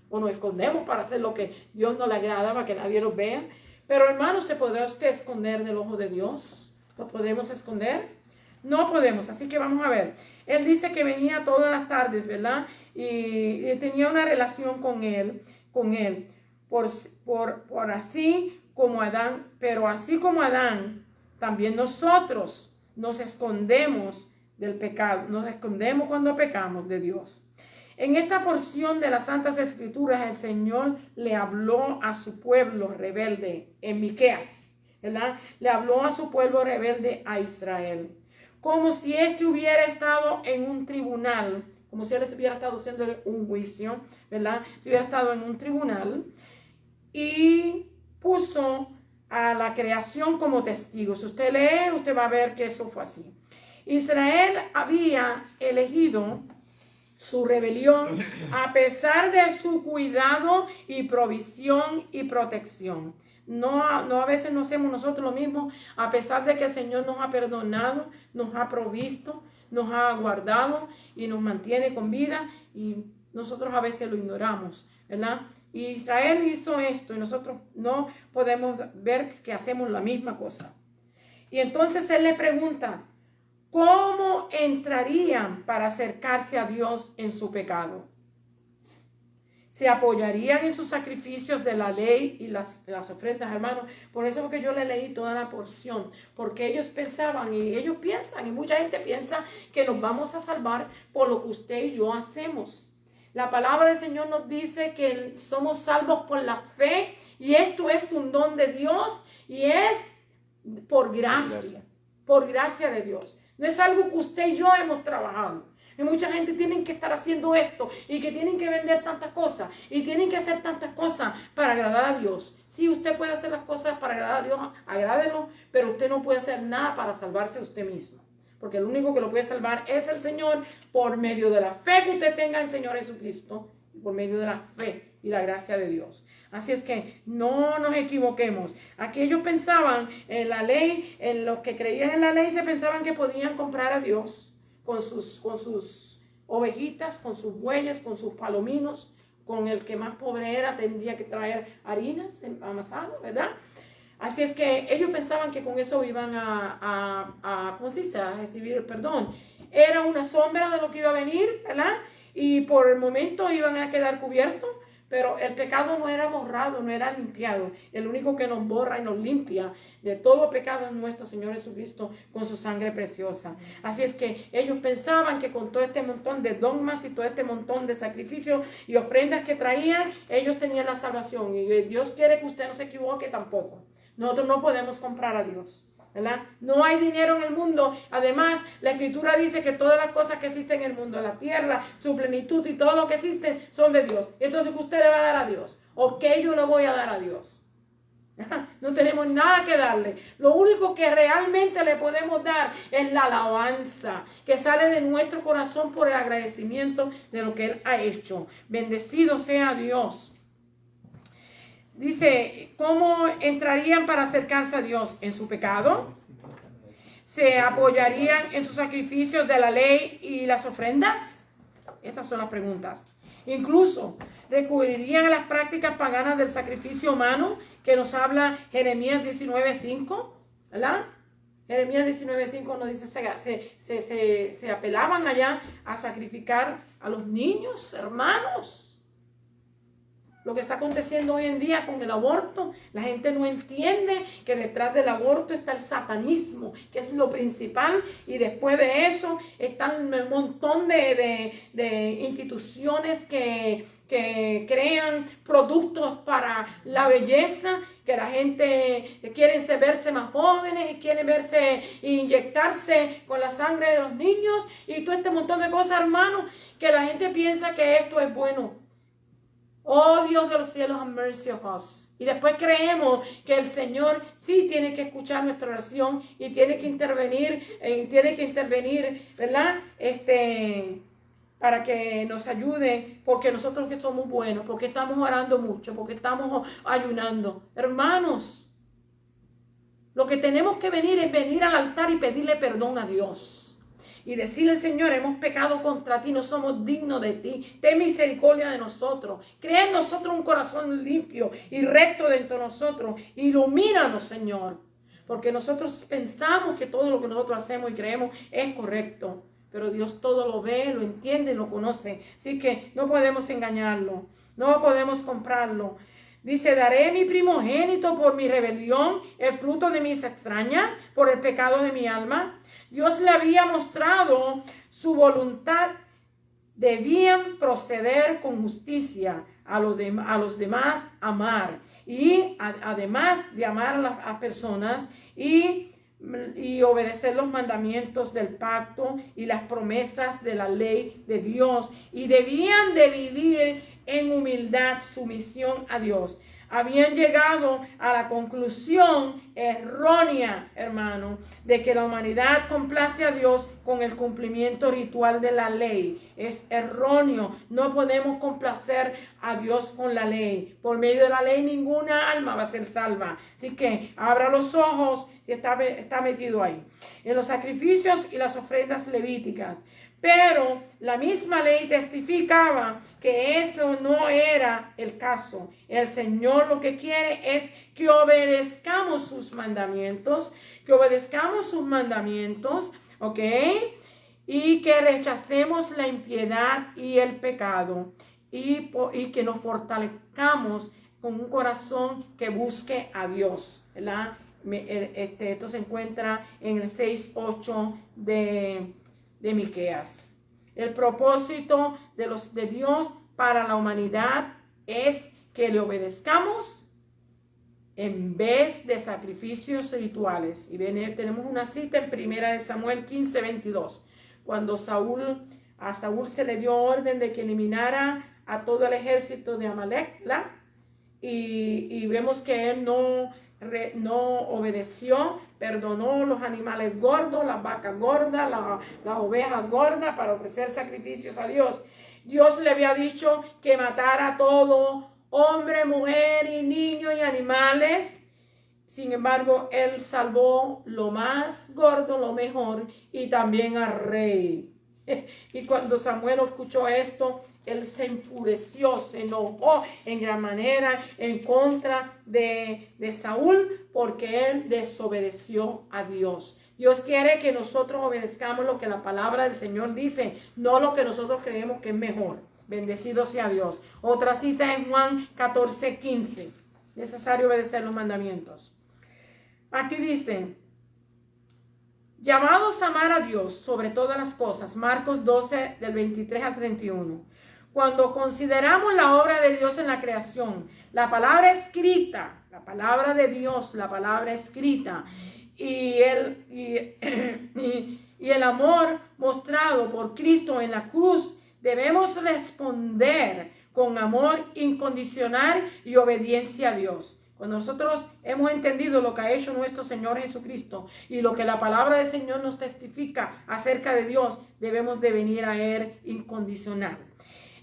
o nos escondemos para hacer lo que Dios no le agrada, para que nadie nos vea. Pero hermanos, ¿se podrá usted esconder del ojo de Dios? ¿Lo podemos esconder? No podemos, así que vamos a ver. Él dice que venía todas las tardes, ¿verdad? Y tenía una relación con él, por así como Adán, pero así como Adán, también nosotros nos escondemos del pecado, nos escondemos cuando pecamos de Dios. En esta porción de las Santas Escrituras, el Señor le habló a su pueblo rebelde, en Miqueas, ¿verdad? Le habló a su pueblo rebelde, a Israel, como si éste hubiera estado en un tribunal, como si él hubiera estado haciendo un juicio, ¿verdad? Si hubiera estado en un tribunal, y puso a la creación como testigo. Si usted lee, usted va a ver que eso fue así. Israel había elegido su rebelión a pesar de su cuidado y provisión y protección. No a veces no hacemos nosotros lo mismo, a pesar de que el Señor nos ha perdonado, nos ha provisto, nos ha guardado y nos mantiene con vida, y nosotros a veces lo ignoramos, ¿verdad? Y Israel hizo esto y nosotros no podemos ver que hacemos la misma cosa. Y entonces él le pregunta, ¿cómo entrarían para acercarse a Dios en su pecado? ¿Se apoyarían en sus sacrificios de la ley y las ofrendas, hermanos? Por eso es que yo le leí toda la porción, porque ellos pensaban y ellos piensan, y mucha gente piensa que nos vamos a salvar por lo que usted y yo hacemos. La palabra del Señor nos dice que somos salvos por la fe, y esto es un don de Dios y es por gracia de Dios. No es algo que usted y yo hemos trabajado. Y mucha gente tiene que estar haciendo esto y que tienen que vender tantas cosas y tienen que hacer tantas cosas para agradar a Dios. Sí, usted puede hacer las cosas para agradar a Dios, agrádelo, pero usted no puede hacer nada para salvarse a usted mismo. Porque el único que lo puede salvar es el Señor por medio de la fe que usted tenga en el Señor Jesucristo, por medio de la fe y la gracia de Dios. Así es que no nos equivoquemos. Aquellos pensaban en la ley, en los que creían en la ley, se pensaban que podían comprar a Dios con sus ovejitas, con sus bueyes, con sus palominos, con el que más pobre era tendría que traer harinas amasadas, ¿verdad? Así es que ellos pensaban que con eso iban ¿cómo se dice? A recibir el perdón. Era una sombra de lo que iba a venir, ¿verdad? Y por el momento iban a quedar cubiertos, pero el pecado no era borrado, no era limpiado. El único que nos borra y nos limpia de todo pecado es nuestro Señor Jesucristo con su sangre preciosa. Así es que ellos pensaban que con todo este montón de dogmas y todo este montón de sacrificios y ofrendas que traían, ellos tenían la salvación. Y Dios quiere que usted no se equivoque tampoco. Nosotros no podemos comprar a Dios, ¿verdad? No hay dinero en el mundo. Además, la Escritura dice que todas las cosas que existen en el mundo, la tierra, su plenitud y todo lo que existe son de Dios. Entonces, ¿qué usted le va a dar a Dios? ¿O qué yo le voy a dar a Dios? No tenemos nada que darle. Lo único que realmente le podemos dar es la alabanza que sale de nuestro corazón por el agradecimiento de lo que Él ha hecho. Bendecido sea Dios. Dice, ¿cómo entrarían para acercarse a Dios? ¿En su pecado? ¿Se apoyarían en sus sacrificios de la ley y las ofrendas? Estas son las preguntas. Incluso, ¿recurrirían a las prácticas paganas del sacrificio humano que nos habla Jeremías 19:5? ¿Verdad? Jeremías 19:5 nos dice, se apelaban allá a sacrificar a los niños, hermanos. Lo que está aconteciendo hoy en día con el aborto, la gente no entiende que detrás del aborto está el satanismo, que es lo principal, y después de eso están un montón de instituciones que crean productos para la belleza, que la gente quiere verse más jóvenes y quiere inyectarse con la sangre de los niños y todo este montón de cosas, hermanos, que la gente piensa que esto es bueno. Oh Dios de los cielos, have mercy of us. Y después creemos que el Señor sí tiene que escuchar nuestra oración y tiene que intervenir, ¿verdad? Para que nos ayude, porque nosotros que somos buenos, porque estamos orando mucho, porque estamos ayunando. Hermanos, lo que tenemos que venir es venir al altar y pedirle perdón a Dios. Y decirle, Señor, hemos pecado contra ti, no somos dignos de ti. Ten misericordia de nosotros. Crea en nosotros un corazón limpio y recto dentro de nosotros. Ilumínanos, Señor. Porque nosotros pensamos que todo lo que nosotros hacemos y creemos es correcto. Pero Dios todo lo ve, lo entiende y lo conoce. Así que no podemos engañarlo. No podemos comprarlo. Dice, daré mi primogénito por mi rebelión, el fruto de mis extrañas, por el pecado de mi alma. Dios le había mostrado su voluntad. Debían proceder con justicia a los demás, amar. Y además de amar a las personas y obedecer los mandamientos del pacto y las promesas de la ley de Dios. Y debían de vivir en humildad, sumisión a Dios. Habían llegado a la conclusión errónea, hermano, de que la humanidad complace a Dios con el cumplimiento ritual de la ley. Es erróneo. No podemos complacer a Dios con la ley. Por medio de la ley ninguna alma va a ser salva. Así que abra los ojos y está metido ahí. En los sacrificios y las ofrendas levíticas. Pero la misma ley testificaba que eso no era el caso. El Señor lo que quiere es que obedezcamos sus mandamientos, ¿ok? Y que rechacemos la impiedad y el pecado y que nos fortalezcamos con un corazón que busque a Dios, ¿verdad? Esto se encuentra en el 6:8 de Miqueas. El propósito de Dios para la humanidad es que le obedezcamos en vez de sacrificios rituales. Y tenemos una cita en 1 Samuel 15:22, cuando a Saúl se le dio orden de que eliminara a todo el ejército de Amalek, y vemos que él no obedeció, perdonó los animales gordos, las vacas gordas, las ovejas gordas para ofrecer sacrificios a Dios. Dios le había dicho que matara a todo hombre, mujer y niño y animales. Sin embargo, él salvó lo más gordo, lo mejor, y también al rey. Y cuando Samuel escuchó esto, él se enfureció, se enojó en gran manera en contra de Saúl, porque él desobedeció a Dios. Dios quiere que nosotros obedezcamos lo que la palabra del Señor dice, no lo que nosotros creemos que es mejor. Bendecido sea Dios. Otra cita en Juan 14:15. Necesario obedecer los mandamientos. Aquí dice, llamados a amar a Dios sobre todas las cosas. Marcos 12, del 23 al 31. Cuando consideramos la obra de Dios en la creación, la palabra escrita, la palabra de Dios, la palabra escrita, y el amor mostrado por Cristo en la cruz, debemos responder con amor incondicional y obediencia a Dios. Cuando nosotros hemos entendido lo que ha hecho nuestro Señor Jesucristo y lo que la palabra del Señor nos testifica acerca de Dios, debemos de venir a Él incondicional.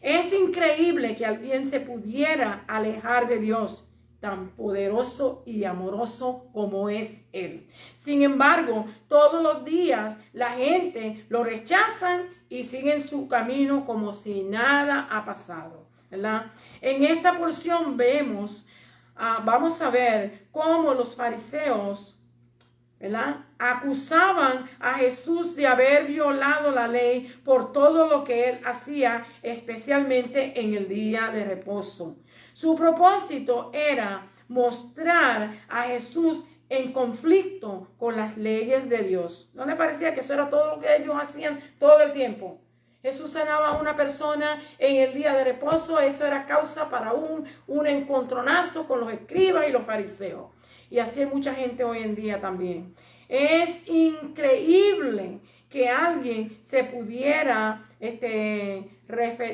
Es increíble que alguien se pudiera alejar de Dios, tan poderoso y amoroso como es Él. Sin embargo, todos los días la gente lo rechazan y siguen su camino como si nada ha pasado, ¿verdad? En esta porción vamos a ver cómo los fariseos, ¿verdad?, acusaban a Jesús de haber violado la ley por todo lo que él hacía, especialmente en el día de reposo. Su propósito era mostrar a Jesús en conflicto con las leyes de Dios. ¿No le parecía que eso era todo lo que ellos hacían todo el tiempo? Jesús sanaba a una persona en el día de reposo. Eso era causa para un encontronazo con los escribas y los fariseos. Y así hay mucha gente hoy en día también. Es increíble que alguien se pudiera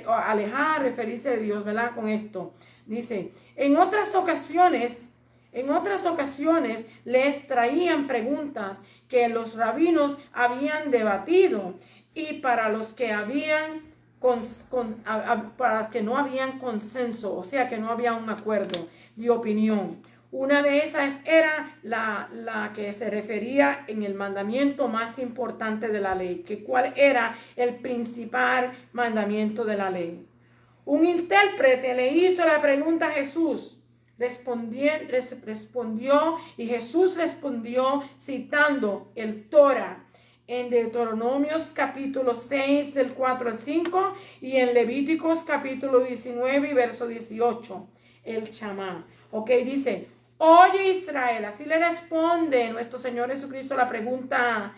alejar, referirse de Dios, ¿verdad? Con esto. Dice, en otras ocasiones les traían preguntas que los rabinos habían debatido y para los que para que no habían consenso, o sea que no había un acuerdo de opinión. Una de esas era la que se refería en el mandamiento más importante de la ley, que cuál era el principal mandamiento de la ley. Un intérprete le hizo la pregunta a Jesús, respondió y Jesús respondió citando el Torah en Deuteronomios capítulo 6 del 4 al 5 y en Levíticos capítulo 19 y verso 18, el Shamá. Ok, dice, oye Israel, así le responde nuestro Señor Jesucristo la pregunta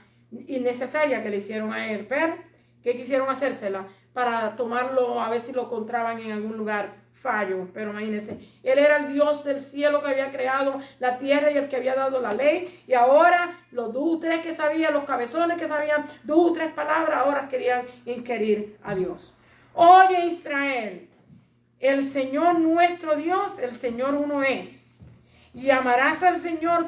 innecesaria que le hicieron a él, pero que quisieron hacérsela para tomarlo, a ver si lo encontraban en algún lugar fallo. Pero imagínense, él era el Dios del cielo que había creado la tierra y el que había dado la ley, y ahora los 2 o 3 que sabían, los cabezones que sabían 2 o 3 palabras, ahora querían inquirir a Dios. Oye Israel, el Señor nuestro Dios, el Señor uno es, y amarás al Señor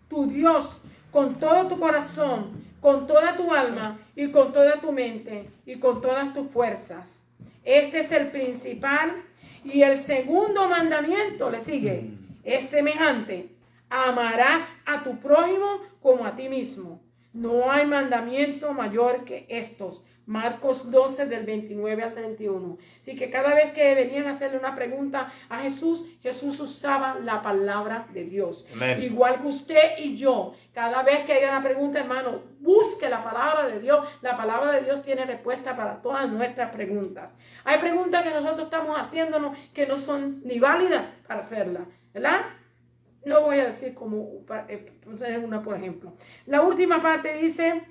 tu Dios con todo tu corazón, con toda tu alma y con toda tu mente y con todas tus fuerzas. Este es el principal. Y el segundo mandamiento le sigue, es semejante, amarás a tu prójimo como a ti mismo. No hay mandamiento mayor que estos. Marcos 12 del 29 al 31. Así que cada vez que venían a hacerle una pregunta a Jesús, Jesús usaba la palabra de Dios. Amén. Igual que usted y yo, cada vez que haya una pregunta, hermano, busque la palabra de Dios. La palabra de Dios tiene respuesta para todas nuestras preguntas. Hay preguntas que nosotros estamos haciéndonos que no son ni válidas para hacerlas, ¿verdad? No voy a decir como una, por ejemplo. La última parte dice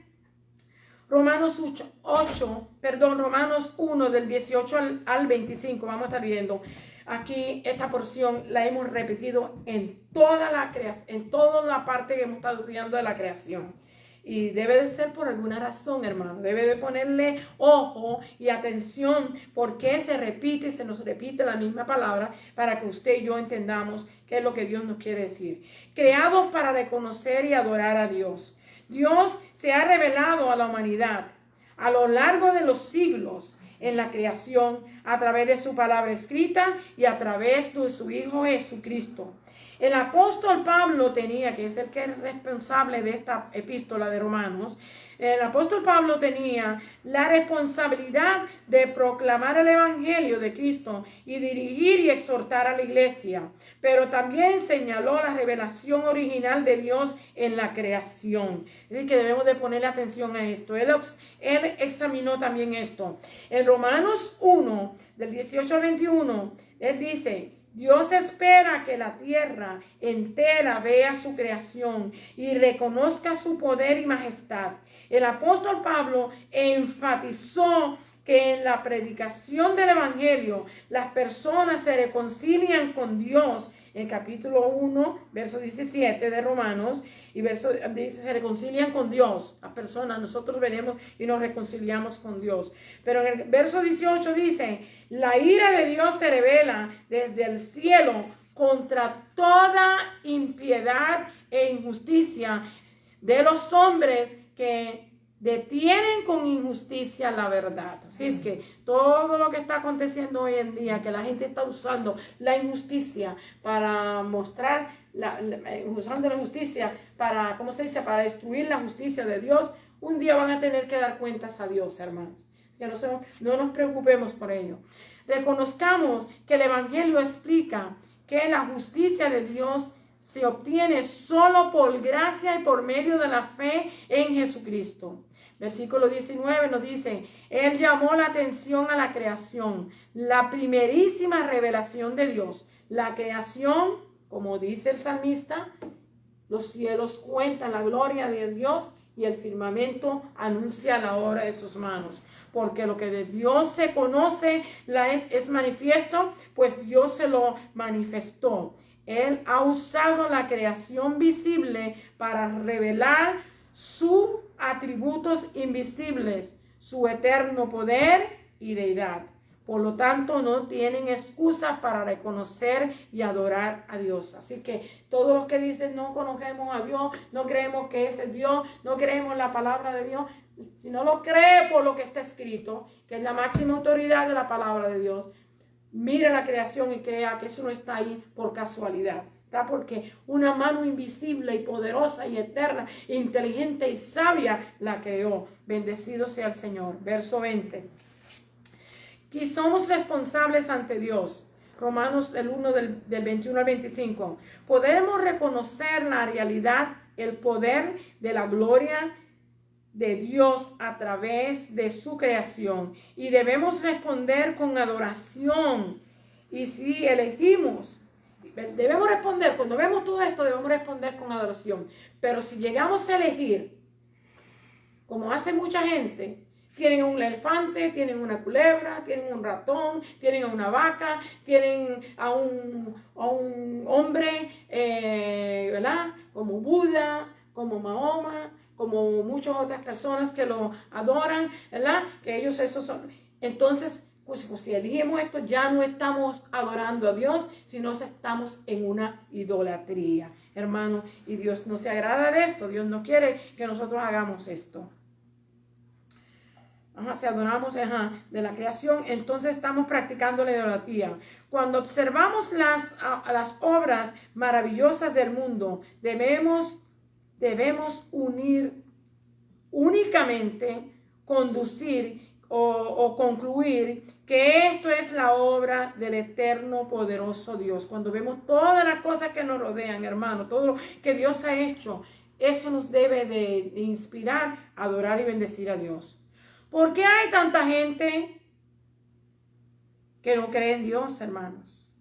Romanos 1 del 18 al 25. Vamos a estar viendo aquí esta porción, la hemos repetido en toda la parte que hemos estado estudiando de la creación. Y debe de ser por alguna razón, hermano. Debe de ponerle ojo y atención porque se nos repite la misma palabra para que usted y yo entendamos qué es lo que Dios nos quiere decir. Creados para reconocer y adorar a Dios. Dios se ha revelado a la humanidad a lo largo de los siglos en la creación a través de su palabra escrita y a través de su Hijo Jesucristo. El apóstol Pablo tenía, que es el que es responsable de esta epístola de Romanos, el apóstol Pablo tenía la responsabilidad de proclamar el evangelio de Cristo y dirigir y exhortar a la iglesia, pero también señaló la revelación original de Dios en la creación. Es decir, que debemos de ponerle atención a esto. Él examinó también esto. En Romanos 1, del 18 al 21, él dice: Dios espera que la tierra entera vea su creación y reconozca su poder y majestad. El apóstol Pablo enfatizó que en la predicación del evangelio las personas se reconcilian con Dios. En capítulo 1, verso 17 de Romanos, y dice, se reconcilian con Dios. Las personas, nosotros venimos y nos reconciliamos con Dios. Pero en el verso 18 dice, la ira de Dios se revela desde el cielo contra toda impiedad e injusticia de los hombres que detienen con injusticia la verdad. Así es que todo lo que está aconteciendo hoy en día, que la gente está usando la injusticia para mostrar, usando la injusticia para, ¿cómo se dice?, para destruir la justicia de Dios, un día van a tener que dar cuentas a Dios, hermanos. Que no nos preocupemos por ello. Reconozcamos que el evangelio explica que la justicia de Dios se obtiene solo por gracia y por medio de la fe en Jesucristo. Versículo 19 nos dice, Él llamó la atención a la creación, la primerísima revelación de Dios. La creación, como dice el salmista, los cielos cuentan la gloria de Dios y el firmamento anuncia la obra de sus manos. Porque lo que de Dios se conoce es manifiesto, pues Dios se lo manifestó. Él ha usado la creación visible para revelar sus atributos invisibles, su eterno poder y deidad. Por lo tanto, no tienen excusa para reconocer y adorar a Dios. Así que todos los que dicen no conocemos a Dios, no creemos que es el Dios, no creemos en la palabra de Dios, si no lo cree por lo que está escrito, que es la máxima autoridad de la palabra de Dios, mire la creación y crea que eso no está ahí por casualidad. ¿Está? Porque una mano invisible y poderosa y eterna, inteligente y sabia la creó. Bendecido sea el Señor. Verso 20. Y somos responsables ante Dios. Romanos el 1 del 21 al 25. Podemos reconocer la realidad, el poder de la gloria de Dios a través de su creación. Y debemos responder con adoración. Y si elegimos, debemos responder, cuando vemos todo esto, debemos responder con adoración. Pero si llegamos a elegir, como hace mucha gente, tienen un elefante, tienen una culebra, tienen un ratón, tienen a una vaca, tienen a un hombre, ¿verdad? Como Buda, como Mahoma, como muchas otras personas que lo adoran, ¿verdad? Que ellos esos son. Entonces, pues si elegimos esto, ya no estamos adorando a Dios, sino estamos en una idolatría, hermano. Y Dios no se agrada de esto. Dios no quiere que nosotros hagamos esto. Si adoramos de la creación, entonces estamos practicando la idolatría. Cuando observamos las obras maravillosas del mundo, debemos únicamente conducir o concluir que esto es la obra del eterno poderoso Dios. Cuando vemos todas las cosas que nos rodean, hermano, todo lo que Dios ha hecho, eso nos debe de inspirar a adorar y bendecir a Dios. ¿Por qué hay tanta gente que no cree en Dios, hermanos?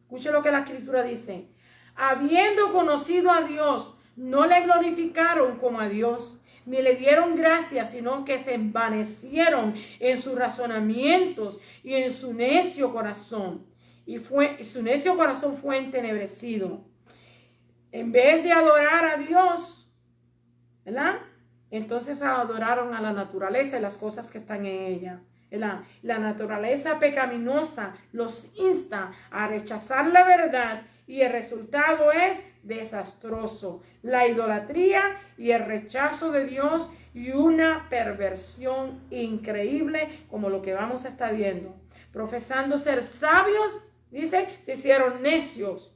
Escuche lo que la Escritura dice. Habiendo conocido a Dios, no le glorificaron como a Dios, ni le dieron gracias, sino que se envanecieron en sus razonamientos y en su necio corazón. Y su necio corazón fue entenebrecido. En vez de adorar a Dios, ¿verdad? Entonces adoraron a la naturaleza y las cosas que están en ella. La naturaleza pecaminosa los insta a rechazar la verdad y el resultado es desastroso. La idolatría y el rechazo de Dios y una perversión increíble como lo que vamos a estar viendo. Profesando ser sabios, dice, se hicieron necios.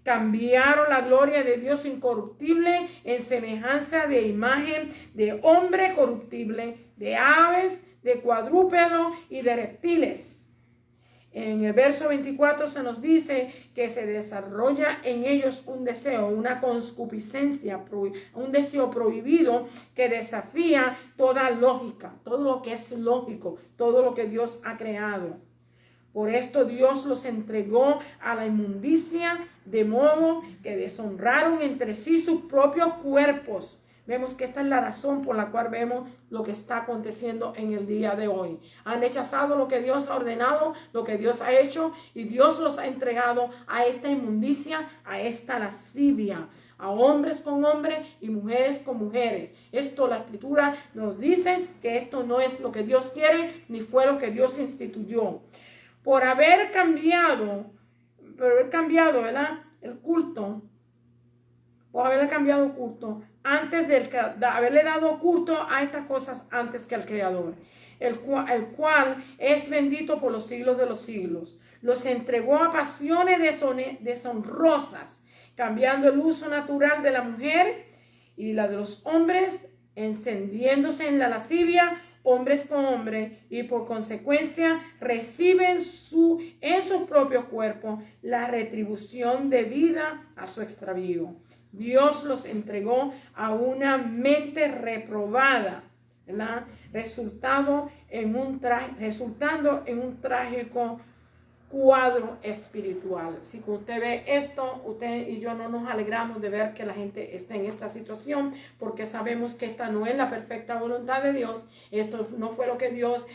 Cambiaron la gloria de Dios incorruptible en semejanza de imagen de hombre corruptible, de aves, de cuadrúpedo y de reptiles. En el verso 24 se nos dice que se desarrolla en ellos un deseo, una concupiscencia, un deseo prohibido que desafía toda lógica, todo lo que es lógico, todo lo que Dios ha creado. Por esto Dios los entregó a la inmundicia, de modo que deshonraron entre sí sus propios cuerpos. Vemos que esta es la razón por la cual vemos lo que está aconteciendo en el día de hoy. Han rechazado lo que Dios ha ordenado, lo que Dios ha hecho, y Dios los ha entregado a esta inmundicia, a esta lascivia, a hombres con hombres y mujeres con mujeres. Esto la Escritura nos dice que esto no es lo que Dios quiere, ni fue lo que Dios instituyó. Por haber cambiado, ¿verdad? El culto, por haberle cambiado el culto, antes de haberle dado culto a estas cosas antes que al Creador, el cual es bendito por los siglos de los siglos. Los entregó a pasiones deshonrosas, cambiando el uso natural de la mujer y la de los hombres, encendiéndose en la lascivia, hombres con hombres, y por consecuencia reciben en sus propios cuerpos la retribución debida a su extravío. Dios los entregó a una mente reprobada, ¿verdad? Resultando en un trágico cuadro espiritual. Si usted ve esto, usted y yo no nos alegramos de ver que la gente esté en esta situación, porque sabemos que esta no es la perfecta voluntad de Dios. Esto no fue lo que Dios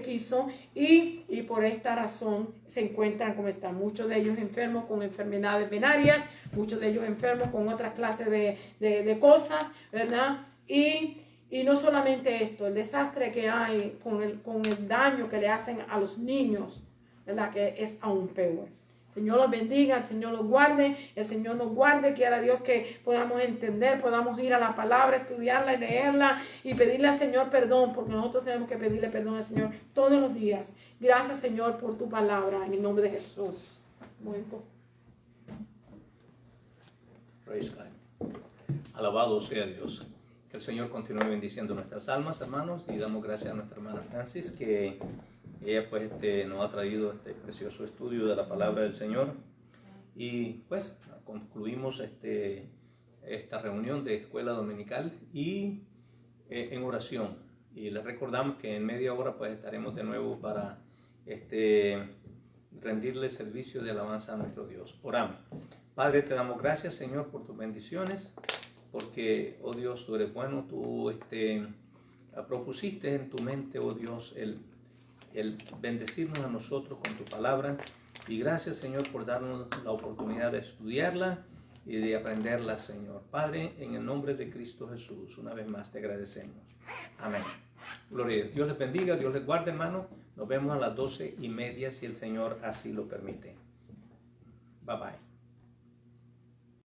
quiso, y por esta razón se encuentran como están. Muchos de ellos enfermos con enfermedades venarias, muchos de ellos enfermos con otras clases de cosas, ¿verdad? Y Y no solamente esto, el desastre que hay con el daño que le hacen a los niños, ¿verdad? Que es aún peor. El Señor los bendiga, el Señor los guarde, el Señor nos guarde, quiera Dios que podamos entender, podamos ir a la palabra, estudiarla y leerla y pedirle al Señor perdón, porque nosotros tenemos que pedirle perdón al Señor todos los días. Gracias, Señor, por tu palabra, en el nombre de Jesús. Momento. Praise God. Alabado sea Dios. Que el Señor continúe bendiciendo nuestras almas, hermanos, y damos gracias a nuestra hermana Francis, que ella pues nos ha traído este precioso estudio de la palabra del Señor. Y pues concluimos esta reunión de escuela dominical y en oración. Y les recordamos que en media hora pues estaremos de nuevo para rendirle servicio de alabanza a nuestro Dios. Oramos. Padre, te damos gracias, Señor, por tus bendiciones, porque, oh Dios, tú eres bueno. Tú propusiste en tu mente, oh Dios, el bendecirnos a nosotros con tu palabra. Y gracias, Señor, por darnos la oportunidad de estudiarla y de aprenderla, Señor. Padre, en el nombre de Cristo Jesús, una vez más te agradecemos. Amén. Gloria a Dios. Dios les bendiga, Dios les guarde, hermano. Nos vemos a las 12:30 si el Señor así lo permite. Bye bye.